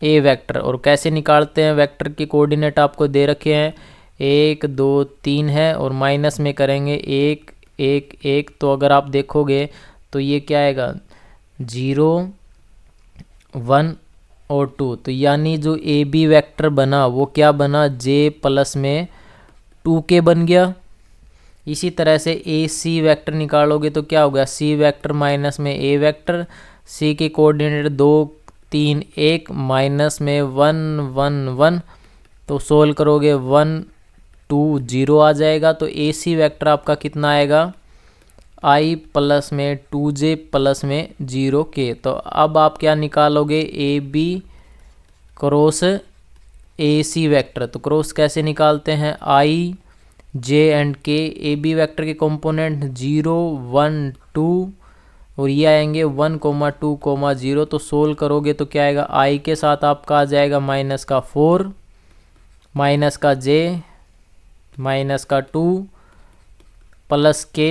ए वेक्टर। और कैसे निकालते हैं? वेक्टर की कोऑर्डिनेट आपको दे रखे हैं, 1 2 3 है और माइनस में करेंगे 1 1 1। तो अगर आप देखोगे तो ये क्या आएगा? 0 1 और 2। तो यानी जो ए बी वेक्टर बना वो क्या बना? जे प्लस में 2k बन गया। इसी तरह से ए सी वेक्टर निकालोगे तो क्या होगा? सी वेक्टर माइनस में ए वेक्टर, सी की कोऑर्डिनेट 2 3 1 माइनस में 1 1 1। तो सोल्व करोगे 1 2 0 आ जाएगा। तो ए सी वेक्टर आपका कितना आएगा? आई प्लस में 2j प्लस में 0k। तो अब आप क्या निकालोगे? A B cross A C vector. तो क्रॉस कैसे निकालते हैं? I j and k. A B vector के कंपोनेंट 0 1 2 और ये आएंगे 1 2 0। तो सोल्व करोगे तो क्या आएगा? आई के साथ आपका आ जाएगा माइनस का 4 माइनस का जे माइनस का 2 प्लस के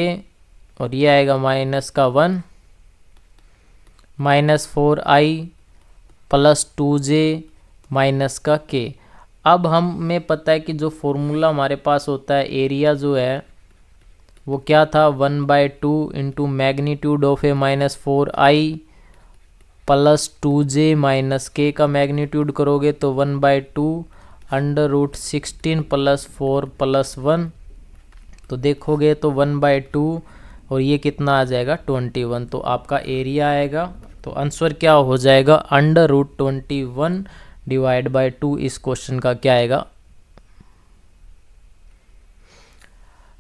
और ये आएगा माइनस का 1 minus 4i plus 2j minus का k। अब हमें पता है कि जो फॉर्मूला हमारे पास होता है एरिया जो है वो क्या था? 1/2 into magnitude of A minus 4i plus 2j minus के का मैग्नीट्यूड करोगे तो 1/2 √16 प्लस 4 प्लस 1। तो देखोगे तो 1/2 और ये कितना आ जाएगा? 21। तो आपका एरिया आएगा। तो आंसर क्या हो जाएगा? √21 डिवाइड बाय 2। इस क्वेश्चन का क्या आएगा?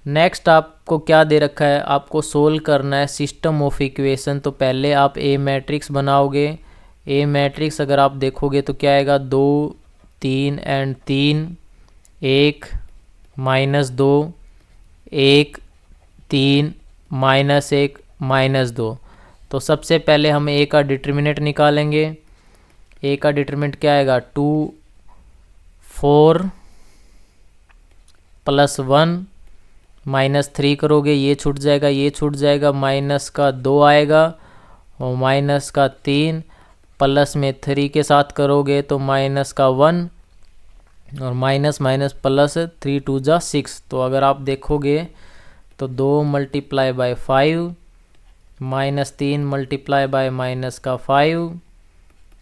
नेक्स्ट आपको क्या दे रखा है? आपको सोल्व करना है सिस्टम ऑफ इक्वेशन। तो पहले आप ए मैट्रिक्स बनाओगे। ए मैट्रिक्स अगर आप देखोगे तो क्या आएगा? 2 3 एंड 3 1 -2 1 3 -1 -2। तो सबसे पहले हम ए का डिटर्मिनेंट निकालेंगे। ए का डिटरमिनेंट क्या आएगा? 2 4 प्लस 1 -3 करोगे ये छूट जाएगा, ये छूट जाएगा, माइनस का 2 आएगा और माइनस का 3 प्लस में 3 के साथ करोगे तो माइनस का 1 और माइनस माइनस प्लस 3 2 जा 6। तो अगर आप देखोगे तो 2 multiply by 5 -3 multiply by minus का 5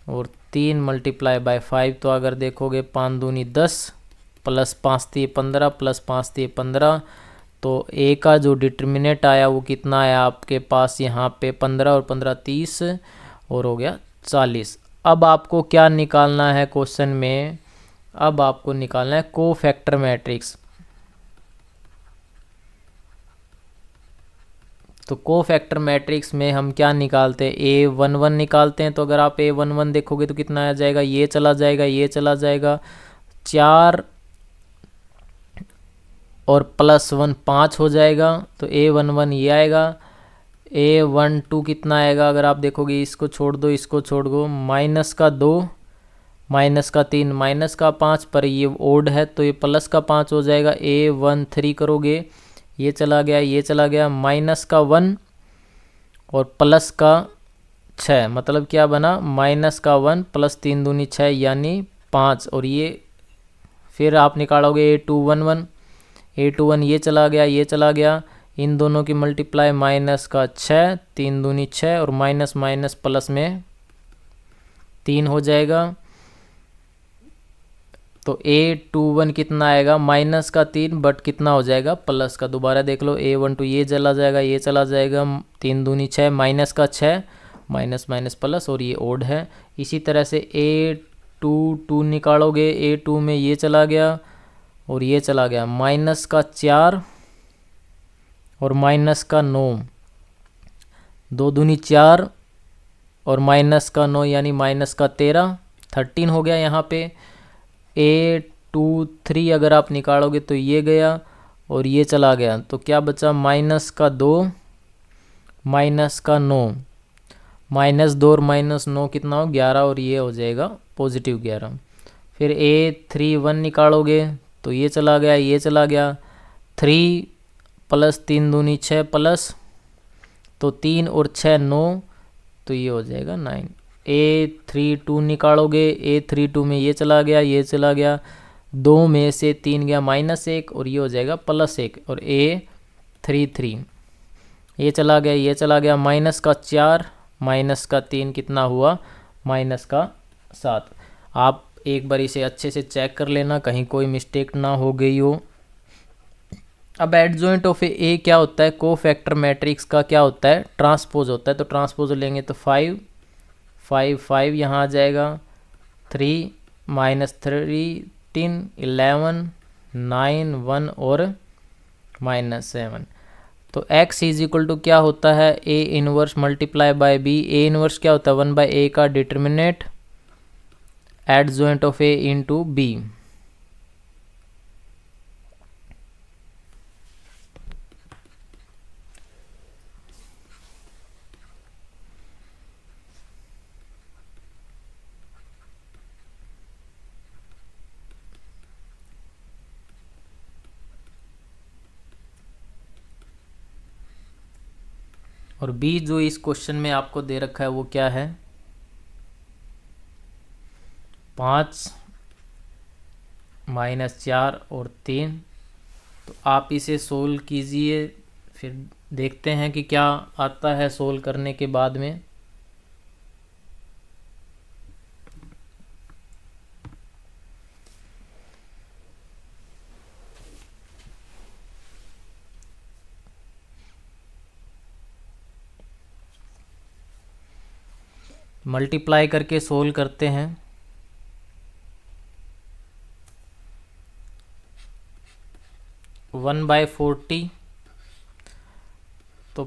और 3 मल्टीप्लाई बाय 5। तो अगर देखोगे 5 दूनी 10 प्लस 5 3 15 प्लस 5 3 15। तो ए का जो डिटर्मिनेंट आया वो कितना आया आपके पास? यहाँ पे 15 और 15 30 और हो गया 40। अब आपको क्या निकालना है क्वेश्चन में? अब आपको निकालना है कोफैक्टर मैट्रिक्स। तो कोफैक्टर मैट्रिक्स में हम क्या निकालते हैं? A11 निकालते हैं। तो अगर आप A11 देखोगे तो कितना आ जाएगा? ये चला जाएगा, ये चला जाएगा, 4 और प्लस 1 5 हो जाएगा। तो A11 ये आएगा। A12 कितना आएगा? अगर आप देखोगे इसको छोड़ दो, इसको छोड़ दो, माइनस का 2 माइनस का 3 माइनस का 5, पर ये ओड है तो ये प्लस का 5 हो जाएगा। A13 करोगे ये चला गया, ये चला गया, माइनस का 1 और प्लस का 6। मतलब क्या बना? माइनस का 1 प्लस 3 दूनी 6 यानी 5। और ये फिर आप निकालोगे A21 A21 ये चला गया, ये चला गया, इन दोनों की मल्टीप्लाई माइनस का 6 3 दूनी 6 और माइनस माइनस प्लस में 3 हो जाएगा। तो A21 कितना आएगा? माइनस का 3 बट कितना हो जाएगा? प्लस का। दोबारा देख लो, A12 ये चला जाएगा, ये चला जाएगा, 3 दूनी 6 माइनस का 6 माइनस माइनस प्लस और ये ओड है। इसी तरह से A22 निकालोगे, A2 में ये चला गया और ये चला गया, माइनस का 4 और माइनस का 9, 2 दूनी 4 और माइनस का 9 यानी माइनस का 13 हो गया यहाँ पे। A 3 अगर आप निकालोगे तो ये गया और ये चला गया, तो क्या बचा, -2 -9, -2 और -9 कितना हो, 11, और ये हो जाएगा +11। फिर A31 निकालोगे तो ये चला गया, ये चला गया, 3 + 3 दूनी 6 प्लस, तो 3 और 6 9, तो ये हो जाएगा 9। A32 निकालोगे, A32 में ये चला गया, ये चला गया, 2 में से 3 गया -1, और ये हो जाएगा +1, और A33 ये चला गया, ये चला गया, -4 -3 कितना हुआ, -7। आप एक बार इसे अच्छे से चेक कर लेना, कहीं कोई मिस्टेक ना हो गई हो। अब एडजॉइंट ऑफ ए क्या होता है, कोफैक्टर मैट्रिक्स का क्या होता है, ट्रांसपोज होता है। तो ट्रांसपोज लेंगे तो 5 5 5 यहाँ आ जाएगा, 3 -3 3 11 9 1 और -7। तो x = क्या होता है, A inverse multiply by B। A inverse क्या होता है, 1/A का determinant adjoint of A into B। और B जो इस क्वेश्चन में आपको दे रखा है वो क्या है, 5 -4 और 3। तो आप इसे सोल्व कीजिए, फिर देखते हैं कि क्या आता है सोल्व करने के बाद में। मल्टीप्लाई करके सोल्व करते हैं। वन बाय 40, तो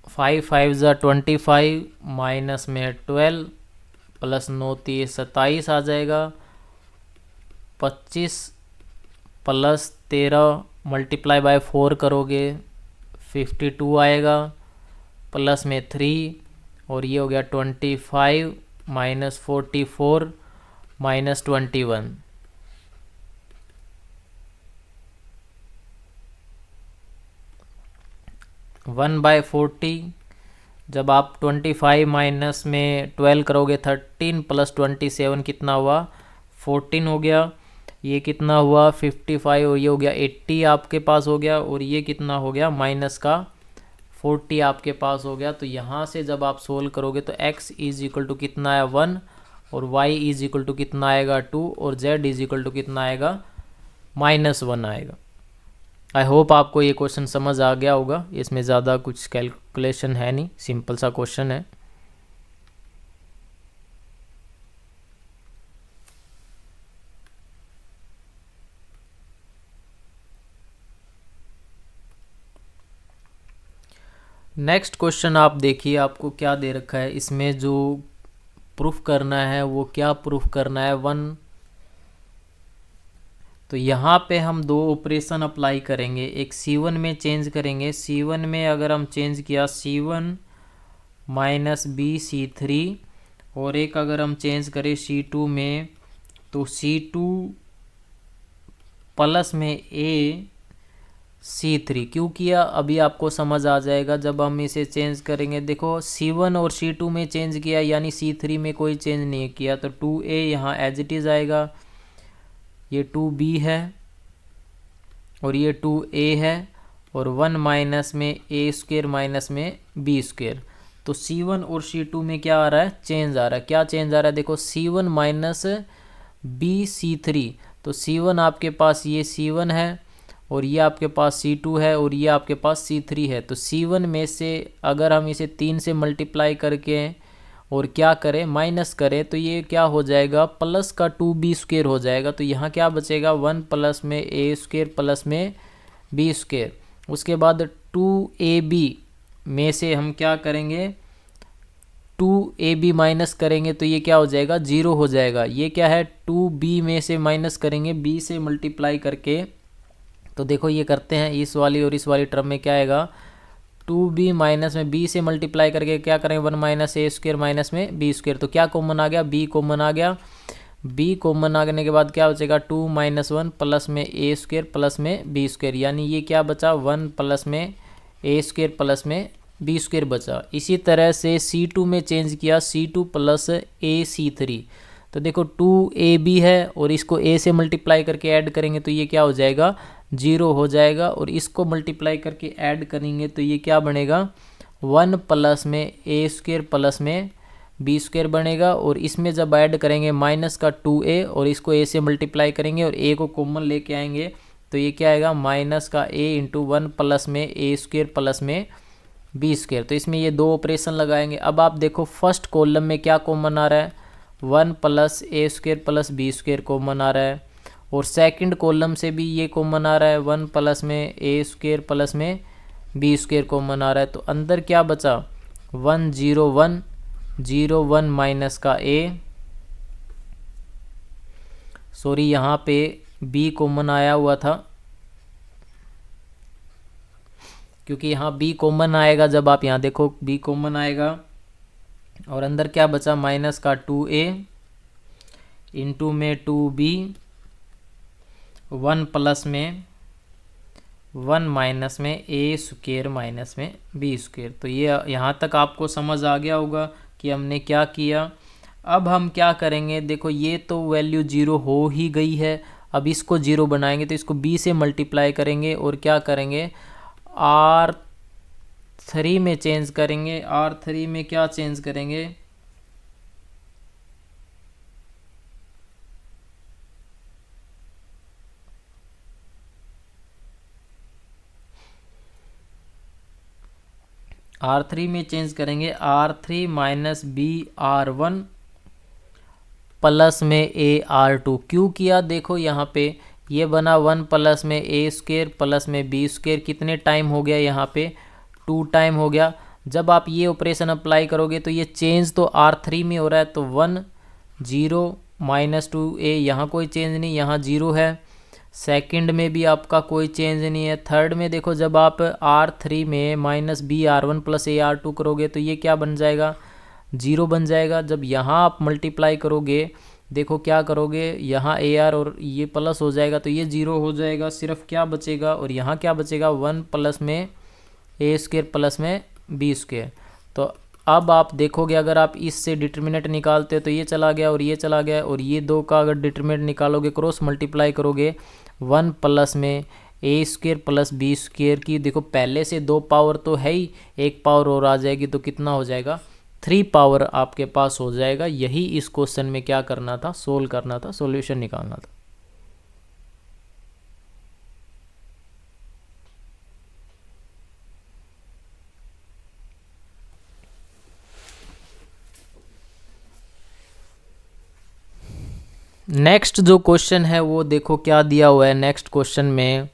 5 5 ज़ा 25, माइनस में 12 प्लस 9 3 27 आ जाएगा, 25 प्लस 13 मल्टीप्लाई बाय 4 करोगे 52 आएगा, प्लस में 3, और ये हो गया 25 -44 -21। 1/40, जब आप 25 माइनस में 12 करोगे 13 प्लस 27 कितना हुआ, 14 हो गया। ये कितना हुआ 55, और ये हो गया 80 आपके पास हो गया, और ये कितना हो गया माइनस का 40 आपके पास हो गया। तो यहाँ से जब आप सोल्व करोगे तो x = कितना है 1, और y = कितना आएगा 2, और z = कितना आएगा -1 आएगा। आई होप आपको ये क्वेश्चन समझ आ गया होगा। इसमें ज़्यादा कुछ कैलकुलेशन है नहीं, सिंपल सा क्वेश्चन है। नेक्स्ट क्वेश्चन आप देखिए, आपको क्या दे रखा है। इसमें जो प्रूफ करना है वो क्या प्रूफ करना है, 1। तो यहाँ पे हम 2 ऑपरेशन अप्लाई करेंगे। एक C1 में चेंज करेंगे। C1 में अगर हम चेंज किया C1 -B C3, और एक अगर हम चेंज करें C2 में, तो C2 प्लस में A C3 क्यों किया, अभी आपको समझ आ जाएगा जब हम इसे चेंज करेंगे। देखो C1 और C2 में चेंज किया, यानी C3 में कोई चेंज नहीं किया, तो 2A यहाँ एज इट इज़ आएगा। ये 2B है और ये 2A है, और 1 माइनस में A² माइनस में B²। तो C1 और C2 में क्या आ रहा है, चेंज आ रहा है। क्या चेंज आ रहा है, देखो C1 माइनस B C3, तो C1 आपके पास ये C1 है, और ये आपके पास C2 है, और ये आपके पास C3 है। तो C1 में से अगर हम इसे 3 से मल्टीप्लाई करके और क्या करें, माइनस करें, तो ये क्या हो जाएगा, प्लस का 2B² हो जाएगा। तो यहाँ क्या बचेगा, 1 प्लस में A² प्लस में B²। उसके बाद 2AB में से हम क्या करेंगे, 2ab माइनस करेंगे तो ये क्या हो जाएगा, 0 हो जाएगा। ये क्या है, 2b में से माइनस करेंगे b से मल्टीप्लाई करके, तो देखो ये करते हैं, इस वाली और इस वाली टर्म में क्या आएगा, 2b माइनस में b से मल्टीप्लाई करके क्या करेंगे, 1 माइनस ए स्क्र माइनस में बी स्क्र, तो क्या कॉमन आ गया, b कॉमन आ गया। b कॉमन आने के बाद क्या बचेगा, 2 माइनस 1 प्लस में ए स्क्र प्लस में बी स्क्र, यानी ये क्या बचा, 1 प्लस में ए स्क्र प्लस में बी स्क्र बचा। इसी तरह से C2 में चेंज किया, C2 प्लस ए C3, तो देखो 2ab है और इसको a से मल्टीप्लाई करके ऐड करेंगे तो ये क्या हो जाएगा, 0 हो जाएगा, और इसको मल्टीप्लाई करके ऐड करेंगे तो ये क्या बनेगा, 1 प्लस में ए स्क्र प्लस में बी स्क्र बनेगा, और इसमें जब ऐड करेंगे माइनस का 2a और इसको a से मल्टीप्लाई करेंगे और a को कॉमन लेके आएंगे तो ये क्या आएगा, माइनस का a इंटू 1 प्लस में ए स्क्र प्लस में बी स्क्र। तो इसमें ये दो ऑपरेशन लगाएंगे। अब आप देखो फर्स्ट कॉलम में क्या कॉमन आ रहा है, 1 plus A square plus B square common आ रहा है, और सेकंड कॉलम से भी ये कॉमन आ रहा है, 1 प्लस में ए स्क्र प्लस में बी स्क्र कॉमन आ रहा है। तो अंदर क्या बचा, 1 0 1 0 1 माइनस का a, सॉरी यहाँ पे b कॉमन आया हुआ था, क्योंकि यहाँ b कॉमन आएगा, जब आप यहाँ देखो b कॉमन आएगा, और अंदर क्या बचा, माइनस का 2a इंटू में 2b 1 प्लस में 1 माइनस में ए स्क्र माइनस में बी स्क्र। तो ये यहाँ तक आपको समझ आ गया होगा कि हमने क्या किया। अब हम क्या करेंगे, देखो ये तो वैल्यू 0 हो ही गई है, अब इसको 0 बनाएंगे तो इसको b से मल्टीप्लाई करेंगे और क्या करेंगे, R3 में चेंज करेंगे। R3 में क्या चेंज करेंगे, R3 में चेंज करेंगे, R3 minus B R1 plus में ए R2। क्यों किया, देखो यहाँ पे ये बना 1 प्लस में ए स्क्र प्लस में बी स्क्र, कितने टाइम हो गया यहाँ पे, 2 टाइम हो गया। जब आप ये ऑपरेशन अप्लाई करोगे तो ये चेंज तो R3 में हो रहा है, तो 1 0 माइनस 2a, यहाँ कोई चेंज नहीं, यहाँ 0 है। सेकंड में भी आपका कोई चेंज नहीं है। थर्ड में देखो जब आप R3 में माइनस बी R1 प्लस ए R2 करोगे तो ये क्या बन जाएगा, 0 बन जाएगा। जब यहाँ आप मल्टीप्लाई करोगे, देखो क्या करोगे, यहाँ ए आर और ये प्लस हो जाएगा तो ये 0 हो जाएगा, सिर्फ क्या बचेगा, और यहाँ क्या बचेगा, 1 प्लस में ए स्क्र प्लस में बी स्क्र। तो अब आप देखोगे अगर आप इससे डिटर्मिनेंट निकालते हो तो ये चला गया और ये चला गया, और ये दो का अगर डिटर्मिनेंट निकालोगे, क्रॉस मल्टीप्लाई करोगे, 1 प्लस में ए स्क्र प्लस बी स्क्र की, देखो पहले से 2 पावर तो है ही, 1 पावर और आ जाएगी तो कितना हो जाएगा, 3 पावर आपके पास हो जाएगा। यही इस क्वेश्चन में क्या करना था, सोल्व करना था, सॉल्यूशन निकालना था। नेक्स्ट जो क्वेश्चन है वो देखो क्या दिया हुआ है। नेक्स्ट क्वेश्चन में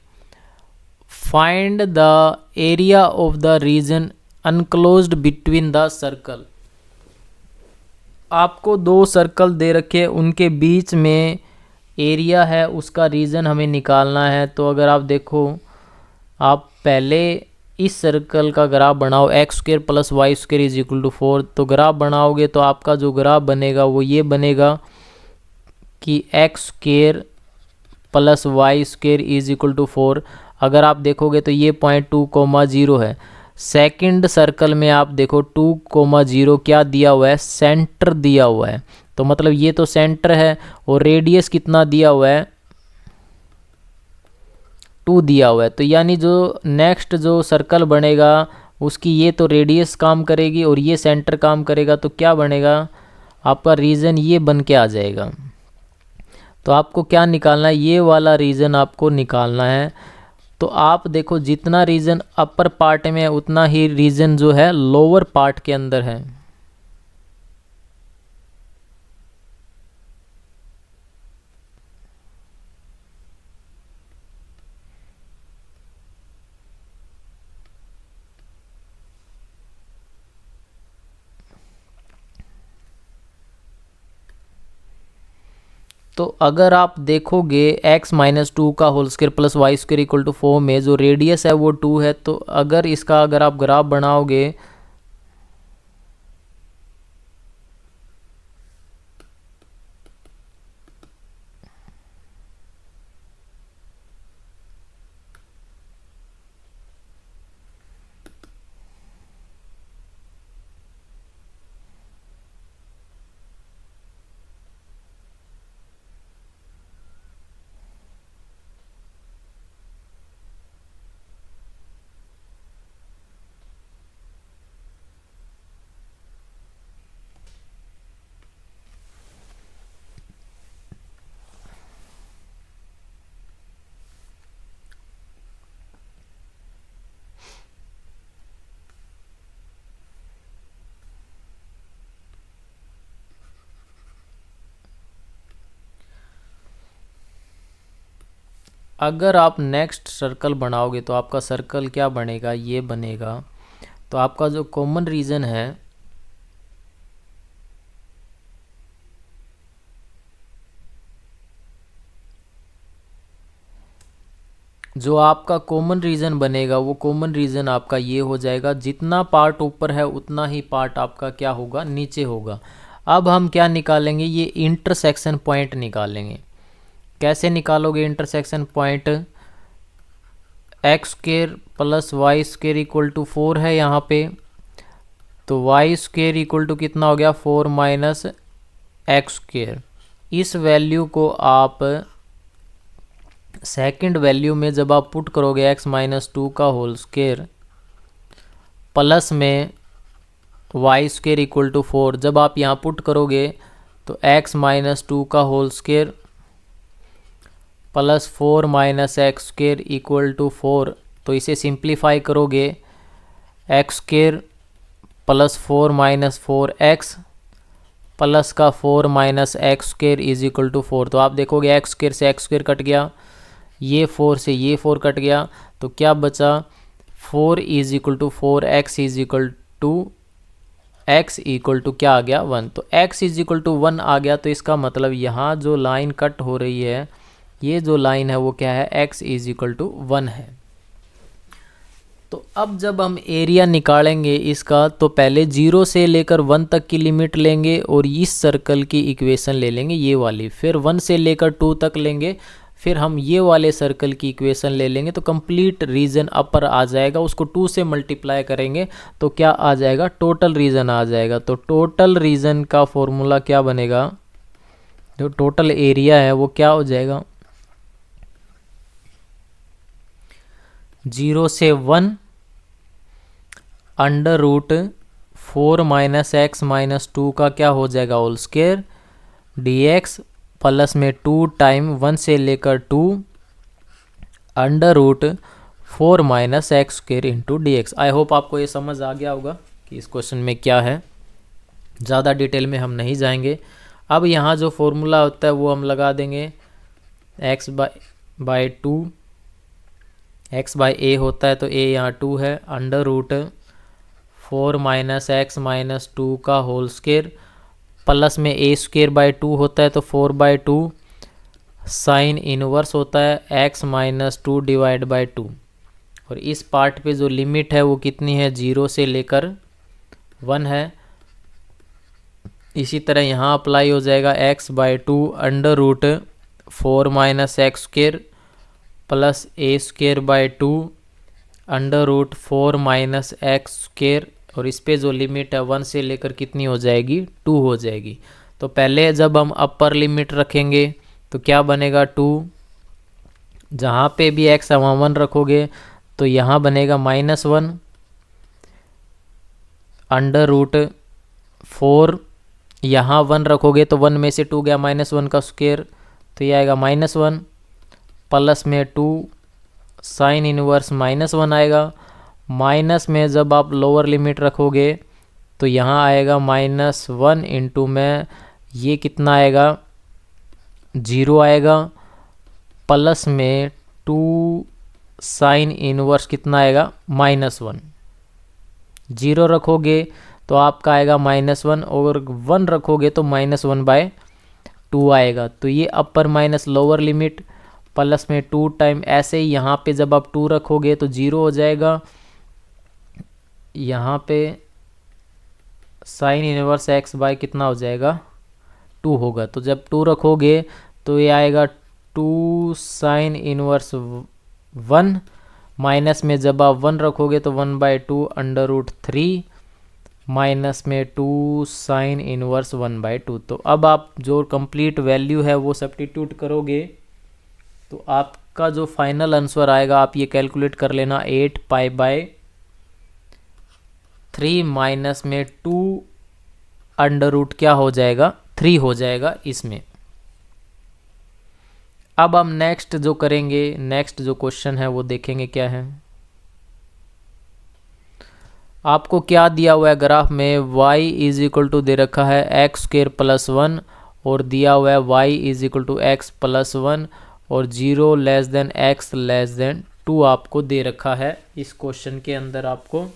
find the area of the region enclosed between the circle. आपको 2 सर्कल दे रखे, उनके बीच में एरिया है, उसका रीजन हमें निकालना है। तो अगर आप देखो, आप पहले इस सर्कल का ग्राफ बनाओ, x square plus y square is equal to 4। तो ग्राफ बनाओगे तो आपका जो ग्राफ बनेगा वो ये बनेगा कि x square plus y square is equal to 4। अगर आप देखोगे तो ये पॉइंट 2,0 है। सेकंड सर्कल में आप देखो 2,0 क्या दिया हुआ है, सेंटर दिया हुआ है, तो मतलब ये तो सेंटर है, और रेडियस कितना दिया हुआ है, 2 दिया हुआ है। तो यानी जो नेक्स्ट जो सर्कल बनेगा उसकी ये तो रेडियस काम करेगी और ये सेंटर काम करेगा, तो क्या बनेगा आपका रीजन, ये बन के आ जाएगा। तो आपको क्या निकालना है, ये वाला रीजन आपको निकालना है। तो आप देखो जितना रीजन अपर पार्ट में है उतना ही रीजन जो है लोअर पार्ट के अंदर है। तो अगर आप देखोगे x-2 का whole square plus y square equal to 4 में जो रेडियस है वो 2 है, तो अगर आप ग्राफ बनाओगे अगर आप नेक्स्ट सर्कल बनाओगे तो आपका सर्कल क्या बनेगा, ये बनेगा। तो आपका जो कॉमन रीजन है जो आपका कॉमन रीजन बनेगा वो कॉमन रीजन आपका ये हो जाएगा। जितना पार्ट ऊपर है उतना ही पार्ट आपका क्या होगा, नीचे होगा। अब हम क्या निकालेंगे, ये इंटरसेक्शन पॉइंट निकालेंगे। कैसे निकालोगे intersection point, x square plus y square equal to 4 है यहाँ पे, तो वाई स्क्वेयर इक्वल टू कितना हो गया, 4 माइनस एक्स स्क्वेयर। इस वैल्यू को आप सेकंड वैल्यू में जब आप पुट करोगे x-2 का होल स्क्वायर प्लस में वाई स्क्वेयर इक्वल टू 4, जब आप यहाँ पुट करोगे तो x-2 का whole square plus 4 minus x square equal to 4, तो इसे सिंप्लीफाई करोगे x square plus 4 minus 4x plus का 4 minus x square is equal to 4। तो आप देखोगे एक्स स्क्वेयर से एक्स स्क्वेयर कट गया, ये 4 से ये 4 कट गया, तो क्या बचा, 4 is equal to 4x is equal to x equal to क्या आ गया, 1। तो x इज इक्वल टू 1 आ गया, तो इसका मतलब यहाँ जो लाइन कट हो रही है, ये जो लाइन है वो क्या है, x इज इक्वल टू 1 है। तो अब जब हम एरिया निकालेंगे इसका, तो पहले 0 से लेकर 1 तक की लिमिट लेंगे और इस सर्कल की इक्वेशन ले लेंगे ये वाली, फिर 1 से लेकर 2 तक लेंगे, फिर हम ये वाले सर्कल की इक्वेशन ले लेंगे। तो कंप्लीट रीजन अपर आ जाएगा, उसको 2 से मल्टीप्लाई करेंगे तो क्या आ जाएगा, टोटल रीजन आ जाएगा। तो टोटल रीजन का फॉर्मूला क्या बनेगा, जो टोटल एरिया है वो क्या हो जाएगा, 0 से 1 under root 4 minus x minus 2 का क्या हो जाएगा, होल स्क्वायर dx प्लस में 2 टाइम 1 से लेकर 2 under root 4 minus x square into d x. I hope आपको ये समझ आ गया होगा कि इस क्वेश्चन में क्या है, ज़्यादा डिटेल में हम नहीं जाएंगे। अब यहाँ जो फॉर्मूला होता है वो हम लगा देंगे, x by 2, x by a होता है तो a यहाँ 2 है, under root 4 minus x minus 2 का होल स्क्वायर प्लस में a स्क्वेयर बाई 2 होता है तो 4 बाई 2 साइन इनवर्स होता है x माइनस 2 डिवाइड बाई 2। और इस पार्ट पे जो लिमिट है वो कितनी है, 0 से लेकर 1 है। इसी तरह यहाँ अप्लाई हो जाएगा x by 2 under root 4 minus x square plus a square by 2 under root 4 minus x square, और इस पे जो लिमिट है 1 से लेकर कितनी हो जाएगी, 2 हो जाएगी। तो पहले जब हम अपर लिमिट रखेंगे तो क्या बनेगा, 2, जहाँ पे भी x वहाँ 1 रखोगे तो यहाँ बनेगा -1 अंडर रूट 4, यहाँ 1 रखोगे तो 1 में से 2 गया, -1 का स्क्वायर तो ये आएगा -1 प्लस में 2 साइन इनवर्स -1 आएगा। माइनस में जब आप लोअर लिमिट रखोगे तो यहाँ आएगा -1 इंटू में ये कितना आएगा, 0 आएगा, प्लस में 2 साइन इनवर्स कितना आएगा, -1। 0 रखोगे तो आपका आएगा -1 और 1 रखोगे तो -1 बाय 2 आएगा। तो ये अपर माइनस लोअर लिमिट प्लस में 2 टाइम, ऐसे ही यहाँ पे जब आप 2 रखोगे तो 0 हो जाएगा। यहाँ पे साइन इनवर्स एक्स बाय कितना हो जाएगा, 2 होगा। तो जब 2 रखोगे तो ये आएगा 2 साइन इनवर्स 1, माइनस में जब आप 1 रखोगे तो 1/2 √3 माइनस में 2 साइन इनवर्स 1/2। तो अब आप जो कंप्लीट वैल्यू है वो सब्स्टिट्यूट करोगे तो आपका जो फाइनल आंसर आएगा, आप ये कैलकुलेट कर लेना, 8π/3 माइनस में 2 √ क्या हो जाएगा, 3 हो जाएगा इसमें। अब हम नेक्स्ट जो करेंगे, नेक्स्ट जो क्वेश्चन है वो देखेंगे क्या है। आपको क्या दिया हुआ है ग्राफ में, y = दे रखा है x² + 1 और दिया हुआ है y = x + 1 और 0 < x < 2 आपको दे रखा है इस क्वेश्चन के अंदर। आपको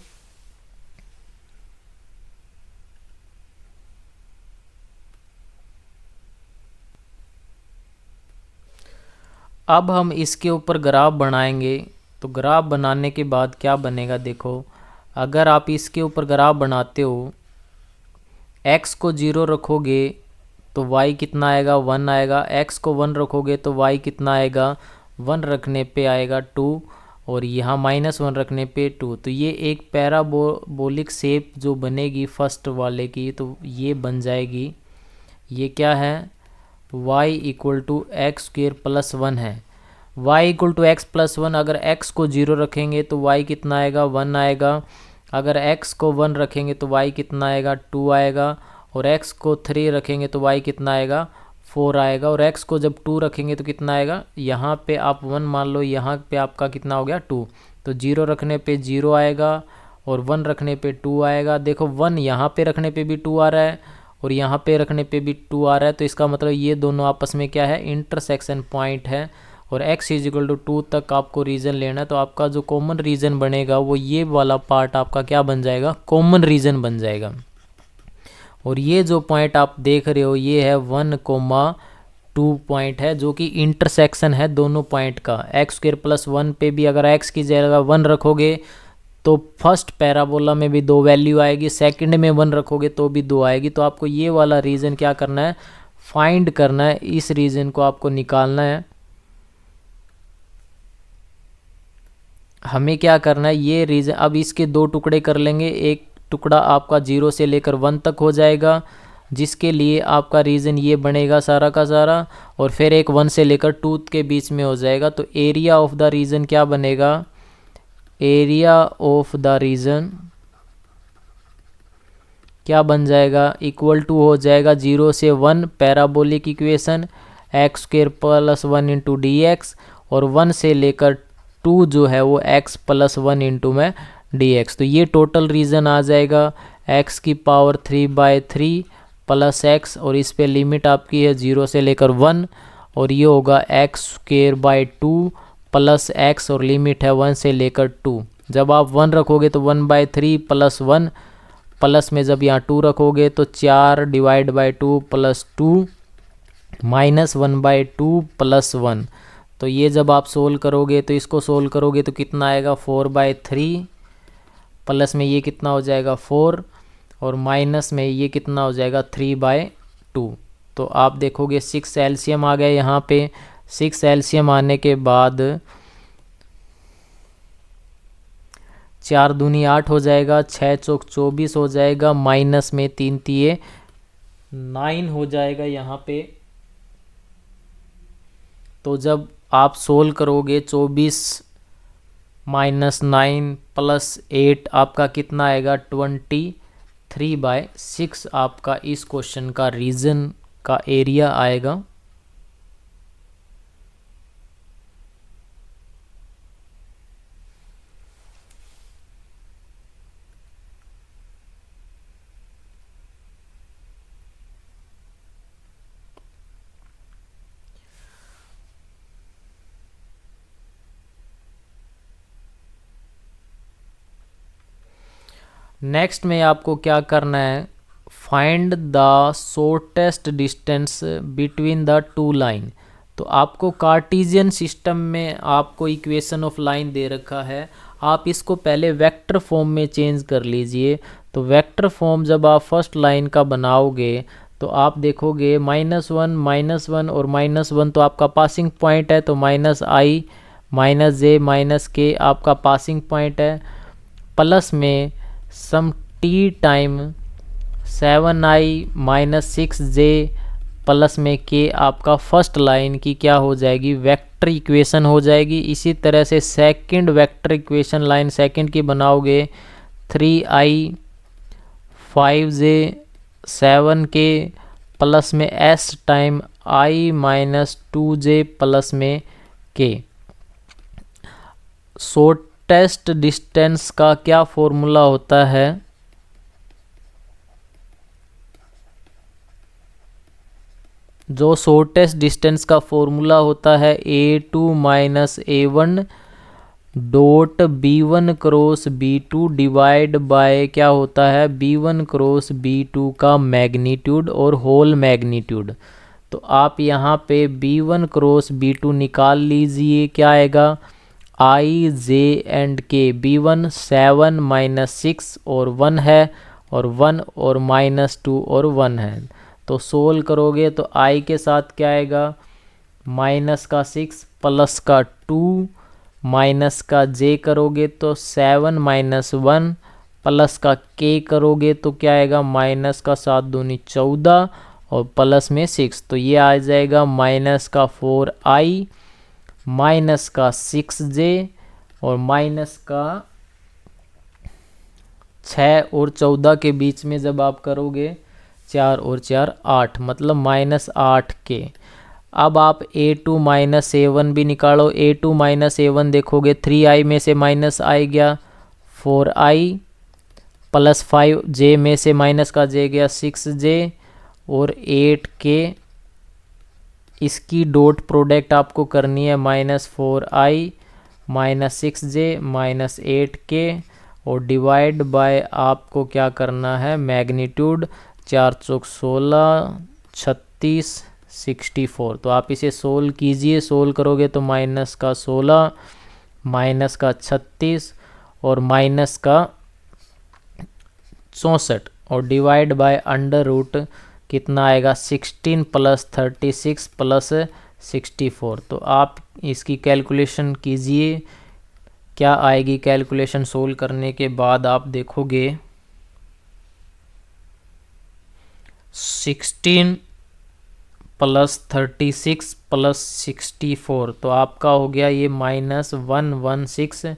अब हम इसके ऊपर ग्राफ बनाएंगे। तो ग्राफ बनाने के बाद क्या बनेगा, देखो अगर आप इसके ऊपर ग्राफ बनाते हो, x को 0 रखोगे तो y कितना आएगा, 1 आएगा। x को 1 रखोगे तो y कितना आएगा, 1 रखने पे आएगा 2 और यहाँ -1 रखने पे 2। तो ये एक पैराबोलिक शेप जो बनेगी फर्स्ट वाले की, तो ये बन जाएगी, ये क्या है, y = x² + 1 है। y = x + 1, अगर x को 0 रखेंगे तो y कितना आएगा, 1 आएगा। अगर x को 1 रखेंगे तो y कितना आएगा, 2 आएगा। और x को 3 रखेंगे तो y कितना आएगा, 4 आएगा। और x को जब 2 रखेंगे तो कितना आएगा, यहाँ पे आप 1 मान लो, यहाँ पे आपका कितना हो गया, 2। तो 0 रखने पे 0 आएगा और 1 रखने पे 2 आएगा। देखो 1 यहाँ पे रखने पे भी 2 आ रहा है और यहाँ पे रखने पे भी 2 आ रहा है। तो इसका मतलब ये दोनों आपस में क्या है, इंटरसेक्शन पॉइंट है। और x = 2 तक आपको रीजन लेना है। तो आपका जो कॉमन रीजन बनेगा वो ये वाला पार्ट आपका क्या बन जाएगा, कॉमन रीजन बन जाएगा। और ये जो पॉइंट आप देख रहे हो ये है 1,2 पॉइंट है, जो कि इंटरसेक्शन है दोनों पॉइंट का। x² + 1 पे भी अगर x की जगह 1 रखोगे तो फर्स्ट पैराबोला में भी 2 वैल्यू आएगी, सेकंड में 1 रखोगे तो भी 2 आएगी। तो आपको ये वाला रीजन क्या करना है, फाइंड करना है, इस रीजन को आपको निकालना है। हमें क्या करना है, ये रीजन, अब इसके 2 टुकड़े कर लेंगे। एक टुकड़ा आपका 0 से लेकर 1 तक हो जाएगा, जिसके लिए आपका रीजन ये बनेगा सारा का सारा। और फिर एक 1 से लेकर 2 के बीच में हो जाएगा। तो एरिया ऑफ द रीजन क्या बनेगा, एरिया ऑफ द रीजन क्या बन जाएगा, = हो जाएगा 0 से 1 पैराबोलिक इक्वेशन x² + 1 × dx और 1 से लेकर 2 जो है वो x + 1 × में dx। तो ये टोटल रीजन आ जाएगा x³ 3/3 + x और इस पे लिमिट आपकी है 0 से लेकर 1 और ये होगा x² 2 + x और लिमिट है 1 से लेकर 2। जब आप 1 रखोगे तो 1/3 + 1 प्लस में जब यहाँ 2 रखोगे तो 4 / 2 + 2 -1/2 + 1। तो ये जब आप सोल्व करोगे तो इसको सोल्व करोगे तो कितना आएगा, 4/3 प्लस में ये कितना हो जाएगा 4 और माइनस में ये कितना हो जाएगा 3/2। तो आप देखोगे 6 एलसीएम आ गया यहाँ पे। 6 एलसीएम आने के बाद 4 दूनी 8 हो जाएगा, 6 चौक 24 हो जाएगा, माइनस में 3 तिये 9 हो जाएगा यहाँ पे। तो जब आप सोल्व करोगे 24 - 9 + 8 आपका कितना आएगा, 23/6 आपका इस क्वेश्चन का रीजन का एरिया आएगा। नेक्स्ट में आपको क्या करना है, find the shortest distance between the to line. तो आपको कार्टेशियन सिस्टम में आपको इक्वेशन ऑफ लाइन दे रखा है, आप इसको पहले वेक्टर फॉर्म में चेंज कर लीजिए। तो वेक्टर फॉर्म जब आप फर्स्ट लाइन का बनाओगे तो आप देखोगे -1 और -1 तो आपका पासिंग पॉइंट है, तो -i -j -k आपका पासिंग पॉइंट है, प्लस में सम t time 7i -6j plus में k आपका फर्स्ट लाइन की क्या हो जाएगी, वेक्टर इक्वेशन हो जाएगी। इसी तरह से second vector equation line second की बनाओगे 3i 5j 7k प्लस में s time i -2j plus में k। शॉर्टेस्ट डिस्टेंस का क्या फॉर्मूला होता है, जो शॉर्टेस्ट डिस्टेंस का फॉर्मूला होता है a2 -a1 dot b1 cross b2 divide by क्या होता है b1 क्रॉस b2 का मैग्नीट्यूड और होल मैग्नीट्यूड। तो आप यहाँ पे b1 क्रॉस b2 निकाल लीजिए, क्या आएगा i j and k। b1 7 -6 और 1 है, और 1 और -2 और 1 है। तो सोल्व करोगे तो i के साथ क्या आएगा -6 प्लस का 2 माइनस का j करोगे तो 7 -1 प्लस का k करोगे तो क्या आएगा -7 दूनी 14 और प्लस में 6, तो ये आ जाएगा -4i -6j और -6 और 14 के बीच में जब आप करोगे 4 और 4 8, मतलब -8k। अब आप a2 -a1 भी निकालो, a2 -a1 देखोगे 3i में से माइनस आई गया 4i प्लस 5j में से माइनस का j गया 6j और 8k। इसकी डॉट प्रोडक्ट आपको करनी है -4i -6j -8k और डिवाइड बाय आपको क्या करना है मैग्नीट्यूड 4 चौक 16 36 64। तो आप इसे सोल्व कीजिए, सोल्व करोगे तो -16 -36 और -64 और डिवाइड बाय अंडर रूट कितना आएगा 16 प्लस 36 प्लस 64। तो आप इसकी कैलकुलेशन कीजिए, क्या आएगी कैलकुलेशन सोल्व करने के बाद आप देखोगे 16 प्लस 36 प्लस 64, तो आपका हो गया ये -116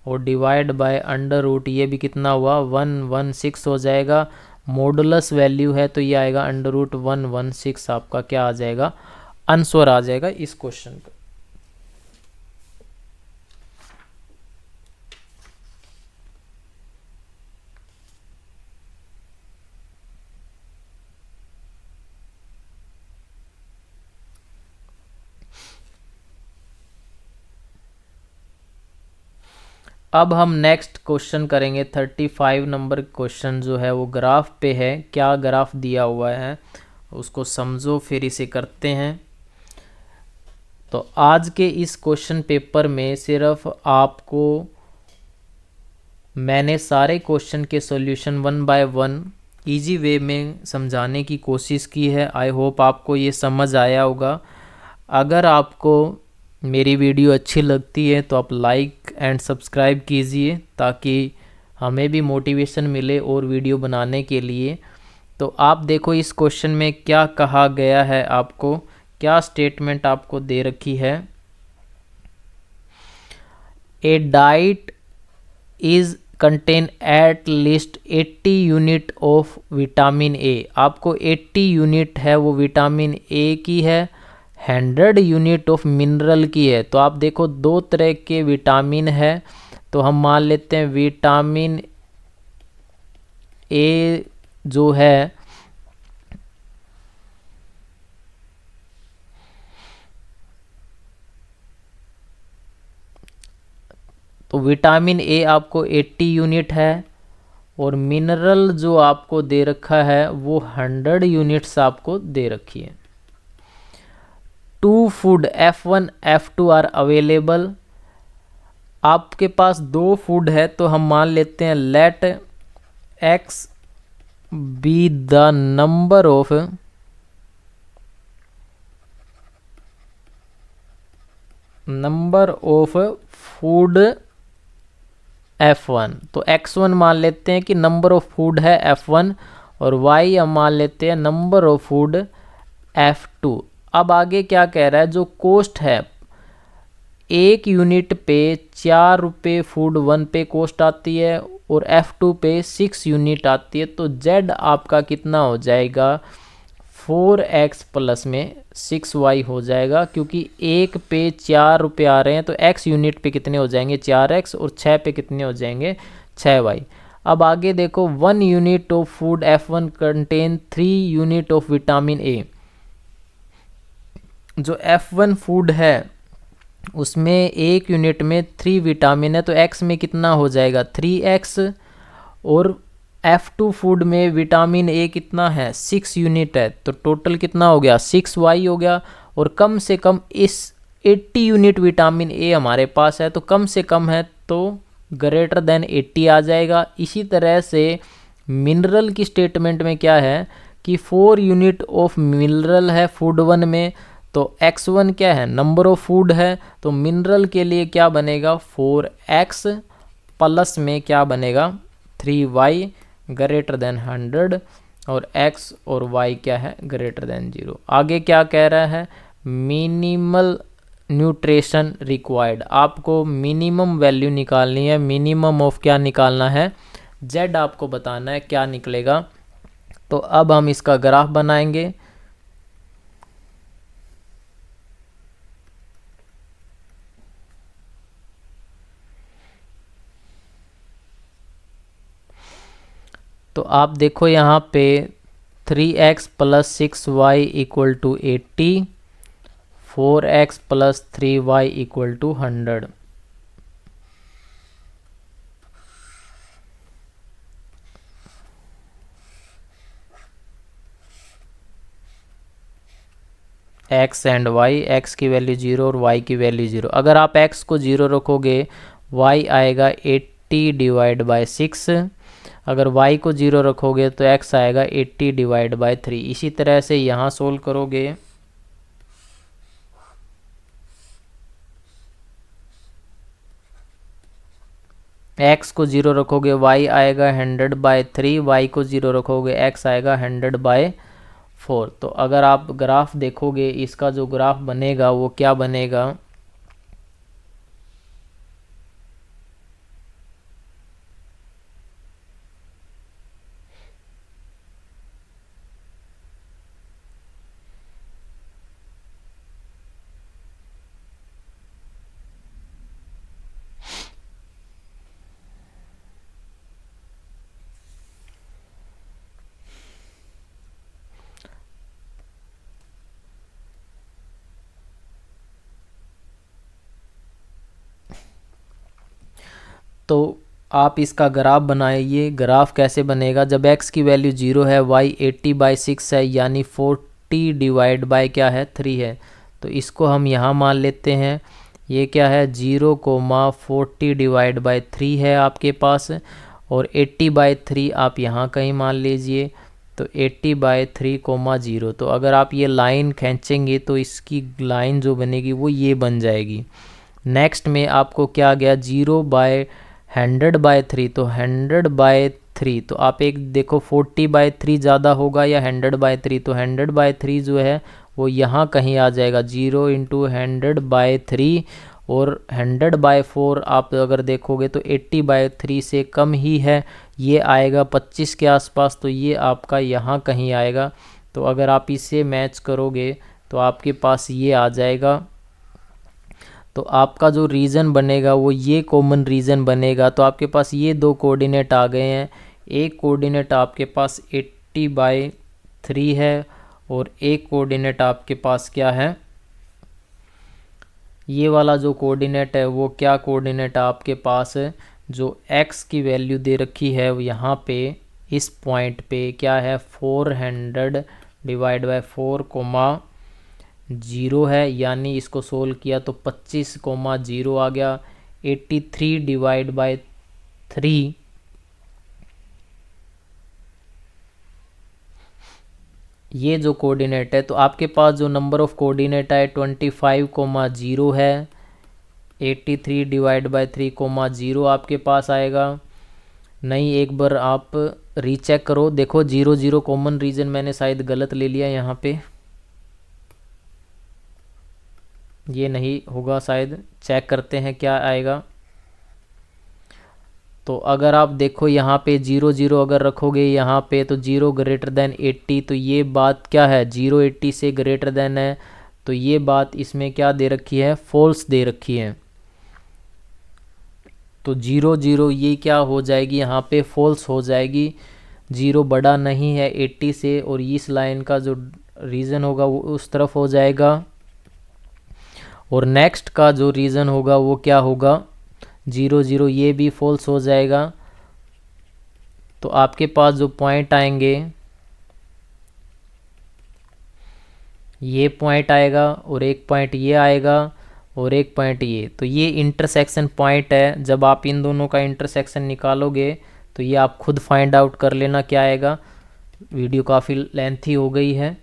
और डिवाइड बाय अंडर रूट ये भी कितना हुआ 116 हो जाएगा। मॉडुलस वैल्यू है तो ये आएगा अंडर रूट 116, आपका क्या आ जाएगा आंसर आ जाएगा इस क्वेश्चन का। अब हम नेक्स्ट क्वेश्चन करेंगे 35 नंबर क्वेश्चन जो है वो ग्राफ पे है। क्या ग्राफ दिया हुआ है उसको समझो फिर इसे करते हैं। तो आज के इस क्वेश्चन पेपर में सिर्फ आपको मैंने सारे क्वेश्चन के सॉल्यूशन 1 बाय 1 इजी वे में समझाने की कोशिश की है। आई होप आपको ये समझ आया होगा। अगर आपको मेरी वीडियो अच्छी लगती है तो आप लाइक एंड सब्सक्राइब कीजिए ताकि हमें भी मोटिवेशन मिले और वीडियो बनाने के लिए। तो आप देखो इस क्वेश्चन में क्या कहा गया है, आपको क्या स्टेटमेंट आपको दे रखी है। A diet is contain at least 80 unit of vitamin A. आपको 80 यूनिट है वो विटामिन ए की है, 100 यूनिट ऑफ मिनरल की है। तो आप देखो दो तरह के विटामिन है, तो हम मान लेते हैं विटामिन ए जो है तो विटामिन ए आपको 80 यूनिट है और मिनरल जो आपको दे रखा है वो 100 यूनिट्स आपको दे रखी है। 2 food F1 F2 are available. आपके पास 2 फूड है तो हम मान लेते हैं let x be the number of food F1। तो x1 मान लेते हैं कि नंबर ऑफ फूड है F1 और y हम मान लेते हैं नंबर ऑफ फूड F2। अब आगे क्या कह रहा है, जो कॉस्ट है 1 यूनिट पे 4 रुपये फूड 1 पे कॉस्ट आती है और F2 पे 6 यूनिट आती है। तो Z आपका कितना हो जाएगा, 4x प्लस में 6y हो जाएगा, क्योंकि 1 पे 4 रुपये आ रहे हैं तो x यूनिट पे कितने हो जाएंगे 4x और 6 पे कितने हो जाएंगे 6y। अब आगे देखो 1 unit of food F1 contain 3 unit of vitamin A। जो F1 फूड है उसमें 1 यूनिट में 3 विटामिन है तो x में कितना हो जाएगा 3x, और F2 फूड में विटामिन A कितना है 6 यूनिट है तो टोटल कितना हो गया 6y हो गया। और कम से कम इस 80 यूनिट विटामिन A हमारे पास है तो कम से कम है तो ग्रेटर देन 80 आ जाएगा। इसी तरह से मिनरल की स्टेटमेंट में क्या है कि 4 यूनिट ऑफ मिनरल है फूड 1 में, तो x1 क्या है नंबर ऑफ फूड है, तो मिनरल के लिए क्या बनेगा 4x प्लस में क्या बनेगा 3y ग्रेटर देन 100, और x और y क्या है ग्रेटर देन 0। आगे क्या कह रहा है, मिनिमल न्यूट्रिशन रिक्वायर्ड। आपको मिनिमम वैल्यू निकालनी है, मिनिमम ऑफ क्या निकालना है z आपको बताना है क्या निकलेगा। तो अब हम इसका ग्राफ बनाएंगे। तो आप देखो यहाँ पे 3x plus 6y equal to 80, 4x plus 3y equal to 100। x and y, x की वैल्यू 0 और y की वैल्यू 0। अगर आप x को 0 रखोगे y आएगा 80 डिवाइड बाय 6, अगर y को 0 रखोगे तो x आएगा 80 डिवाइड बाय 3। इसी तरह से यहाँ सोल्व करोगे x को 0 रखोगे y आएगा 100 बाय 3, y को 0 रखोगे x आएगा 100 बाय 4। तो अगर आप ग्राफ देखोगे इसका जो ग्राफ बनेगा वो क्या बनेगा, तो आप इसका ग्राफ बनाइए। ग्राफ कैसे बनेगा, जब x की वैल्यू 0 है, y 80 बाई 6 है, यानी 40 डिवाइड बाय क्या है 3 है। तो इसको हम यहाँ मान लेते हैं, ये क्या है 0,40 डिवाइड बाय 3 है आपके पास, और 80 बाई 3 आप यहाँ कहीं मान लीजिए, तो 80 बाई 3,0। तो अगर आप ये लाइन खींचेंगे तो इसकी लाइन जो बनेगी वो ये बन जाएगी। नेक्स्ट में आपको क्या गया 0 बाय 100 बाय 3, तो 100 बाय 3, तो आप एक देखो 40 बाय 3 ज़्यादा होगा या 100 बाय 3, तो 100 बाय 3 जो है वो यहाँ कहीं आ जाएगा 0 इंटू 100 बाय 3, और 100 बाय 4 आप अगर देखोगे तो 80 बाय 3 से कम ही है, ये आएगा 25 के आसपास, तो ये आपका यहाँ कहीं आएगा। तो अगर आप इसे मैच करोगे तो आपके पास ये आ जाएगा। तो आपका जो रीजन बनेगा वो ये कॉमन रीजन बनेगा। तो आपके पास ये दो कोऑर्डिनेट आ गए हैं, एक कोऑर्डिनेट आपके पास 80 बाई 3 है और एक कोऑर्डिनेट आपके पास क्या है, ये वाला जो कोऑर्डिनेट है वो क्या कोऑर्डिनेट आपके पास जो x की वैल्यू दे रखी है वो यहाँ पे इस पॉइंट पे क्या है 400 डिवाइड बाय 4,0 है, यानी इसको सोल्व किया तो 25,0 आ गया। 83 डिवाइड बाय 3 ये जो कोऑर्डिनेट है, तो आपके पास जो नंबर ऑफ कोऑर्डिनेट है 25,0 है। 83 डिवाइड बाय 3,0 आपके पास आएगा। नहीं, एक बार आप रीचेक करो, देखो 0 0 कॉमन रीजन मैंने शायद गलत ले लिया यहाँ पे, ये नहीं होगा शायद, चेक करते हैं क्या आएगा। तो अगर आप देखो यहाँ पे 0 0 अगर रखोगे यहाँ पे तो 0 ग्रेटर देन 80, तो ये बात क्या है 0 80 से ग्रेटर देन है, तो ये बात इसमें क्या दे रखी है फॉल्स दे रखी है। तो 0 0 ये क्या हो जाएगी यहाँ पे फॉल्स हो जाएगी, 0 बड़ा नहीं है 80 से, और इस लाइन का जो रीज़न होगा वो उस तरफ हो जाएगा। और नेक्स्ट का जो रीज़न होगा वो क्या होगा 0 0, ये भी फॉल्स हो जाएगा। तो आपके पास जो पॉइंट आएंगे ये पॉइंट आएगा, और एक पॉइंट ये आएगा, और एक पॉइंट ये, तो ये इंटरसेक्शन पॉइंट है। जब आप इन दोनों का इंटरसेक्शन निकालोगे तो ये आप खुद फाइंड आउट कर लेना क्या आएगा। वीडियो काफ़ी लेंथी हो गई है।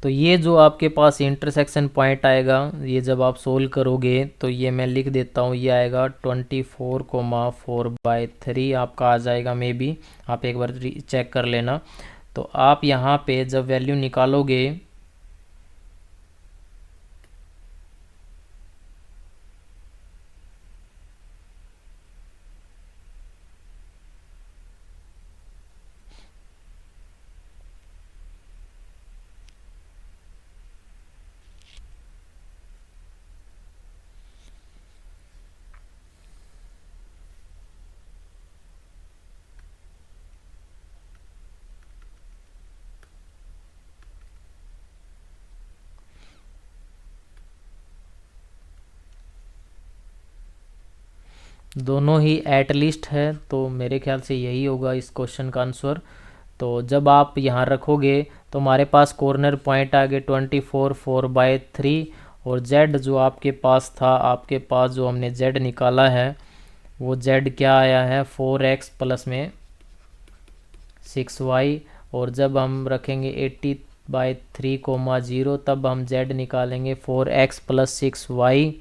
तो ये जो आपके पास इंटरसेक्शन पॉइंट आएगा, ये जब आप सोल्व करोगे तो ये मैं लिख देता हूँ, ये आएगा 24,4/3 आपका आ जाएगा। मे बी आप एक बार चेक कर लेना। तो आप यहाँ पे जब वैल्यू निकालोगे दोनों ही एट लीस्ट है, तो मेरे ख्याल से यही होगा इस क्वेश्चन का आंसर। तो जब आप यहाँ रखोगे तो हमारे पास कॉर्नर पॉइंट आ गए 24/4 और z जो आपके पास था, आपके पास जो हमने z निकाला है वो z क्या आया है 4x प्लस में 6y। और जब हम रखेंगे 80/3,0 तब हम z निकालेंगे 4x प्लस 6y,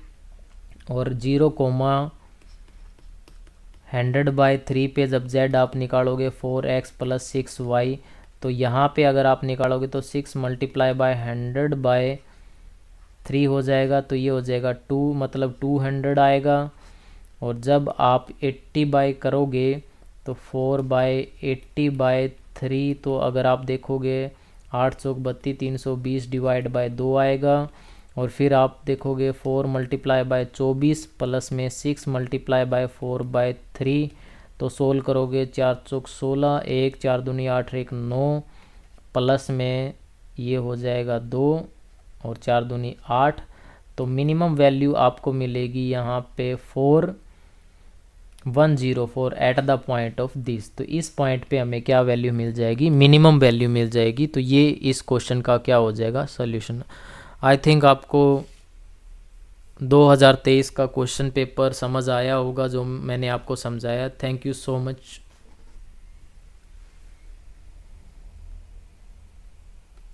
और 0,100/3 पे जब z आप निकालोगे 4x प्लस 6y, तो यहाँ पे अगर आप निकालोगे तो 6 मल्टीप्लाई बाय 100/3 हो जाएगा, तो ये हो जाएगा 2, मतलब 200 आएगा। और जब आप 80 बाई करोगे तो 4/80/3, तो अगर आप देखोगे 8 चौक 32, 320 डिवाइड बाय 2 आएगा। और फिर आप देखोगे 4 मल्टीप्लाई बाय 24 प्लस में 6 मल्टीप्लाई बाय 4/3, तो सोल्व करोगे 4 चौक 16, 1 4 दूनी 8 1 9, प्लस में ये हो जाएगा 2 और 4 दूनी 8। तो मिनिमम वैल्यू आपको मिलेगी यहाँ पे 4104 at the point of this. तो इस पॉइंट पे हमें क्या वैल्यू मिल जाएगी, मिनिमम वैल्यू मिल जाएगी। तो ये इस क्वेश्चन का क्या हो जाएगा सॉल्यूशन। आई थिंक आपको 2023 का क्वेश्चन पेपर समझ आया होगा जो मैंने आपको समझाया। Thank you so much.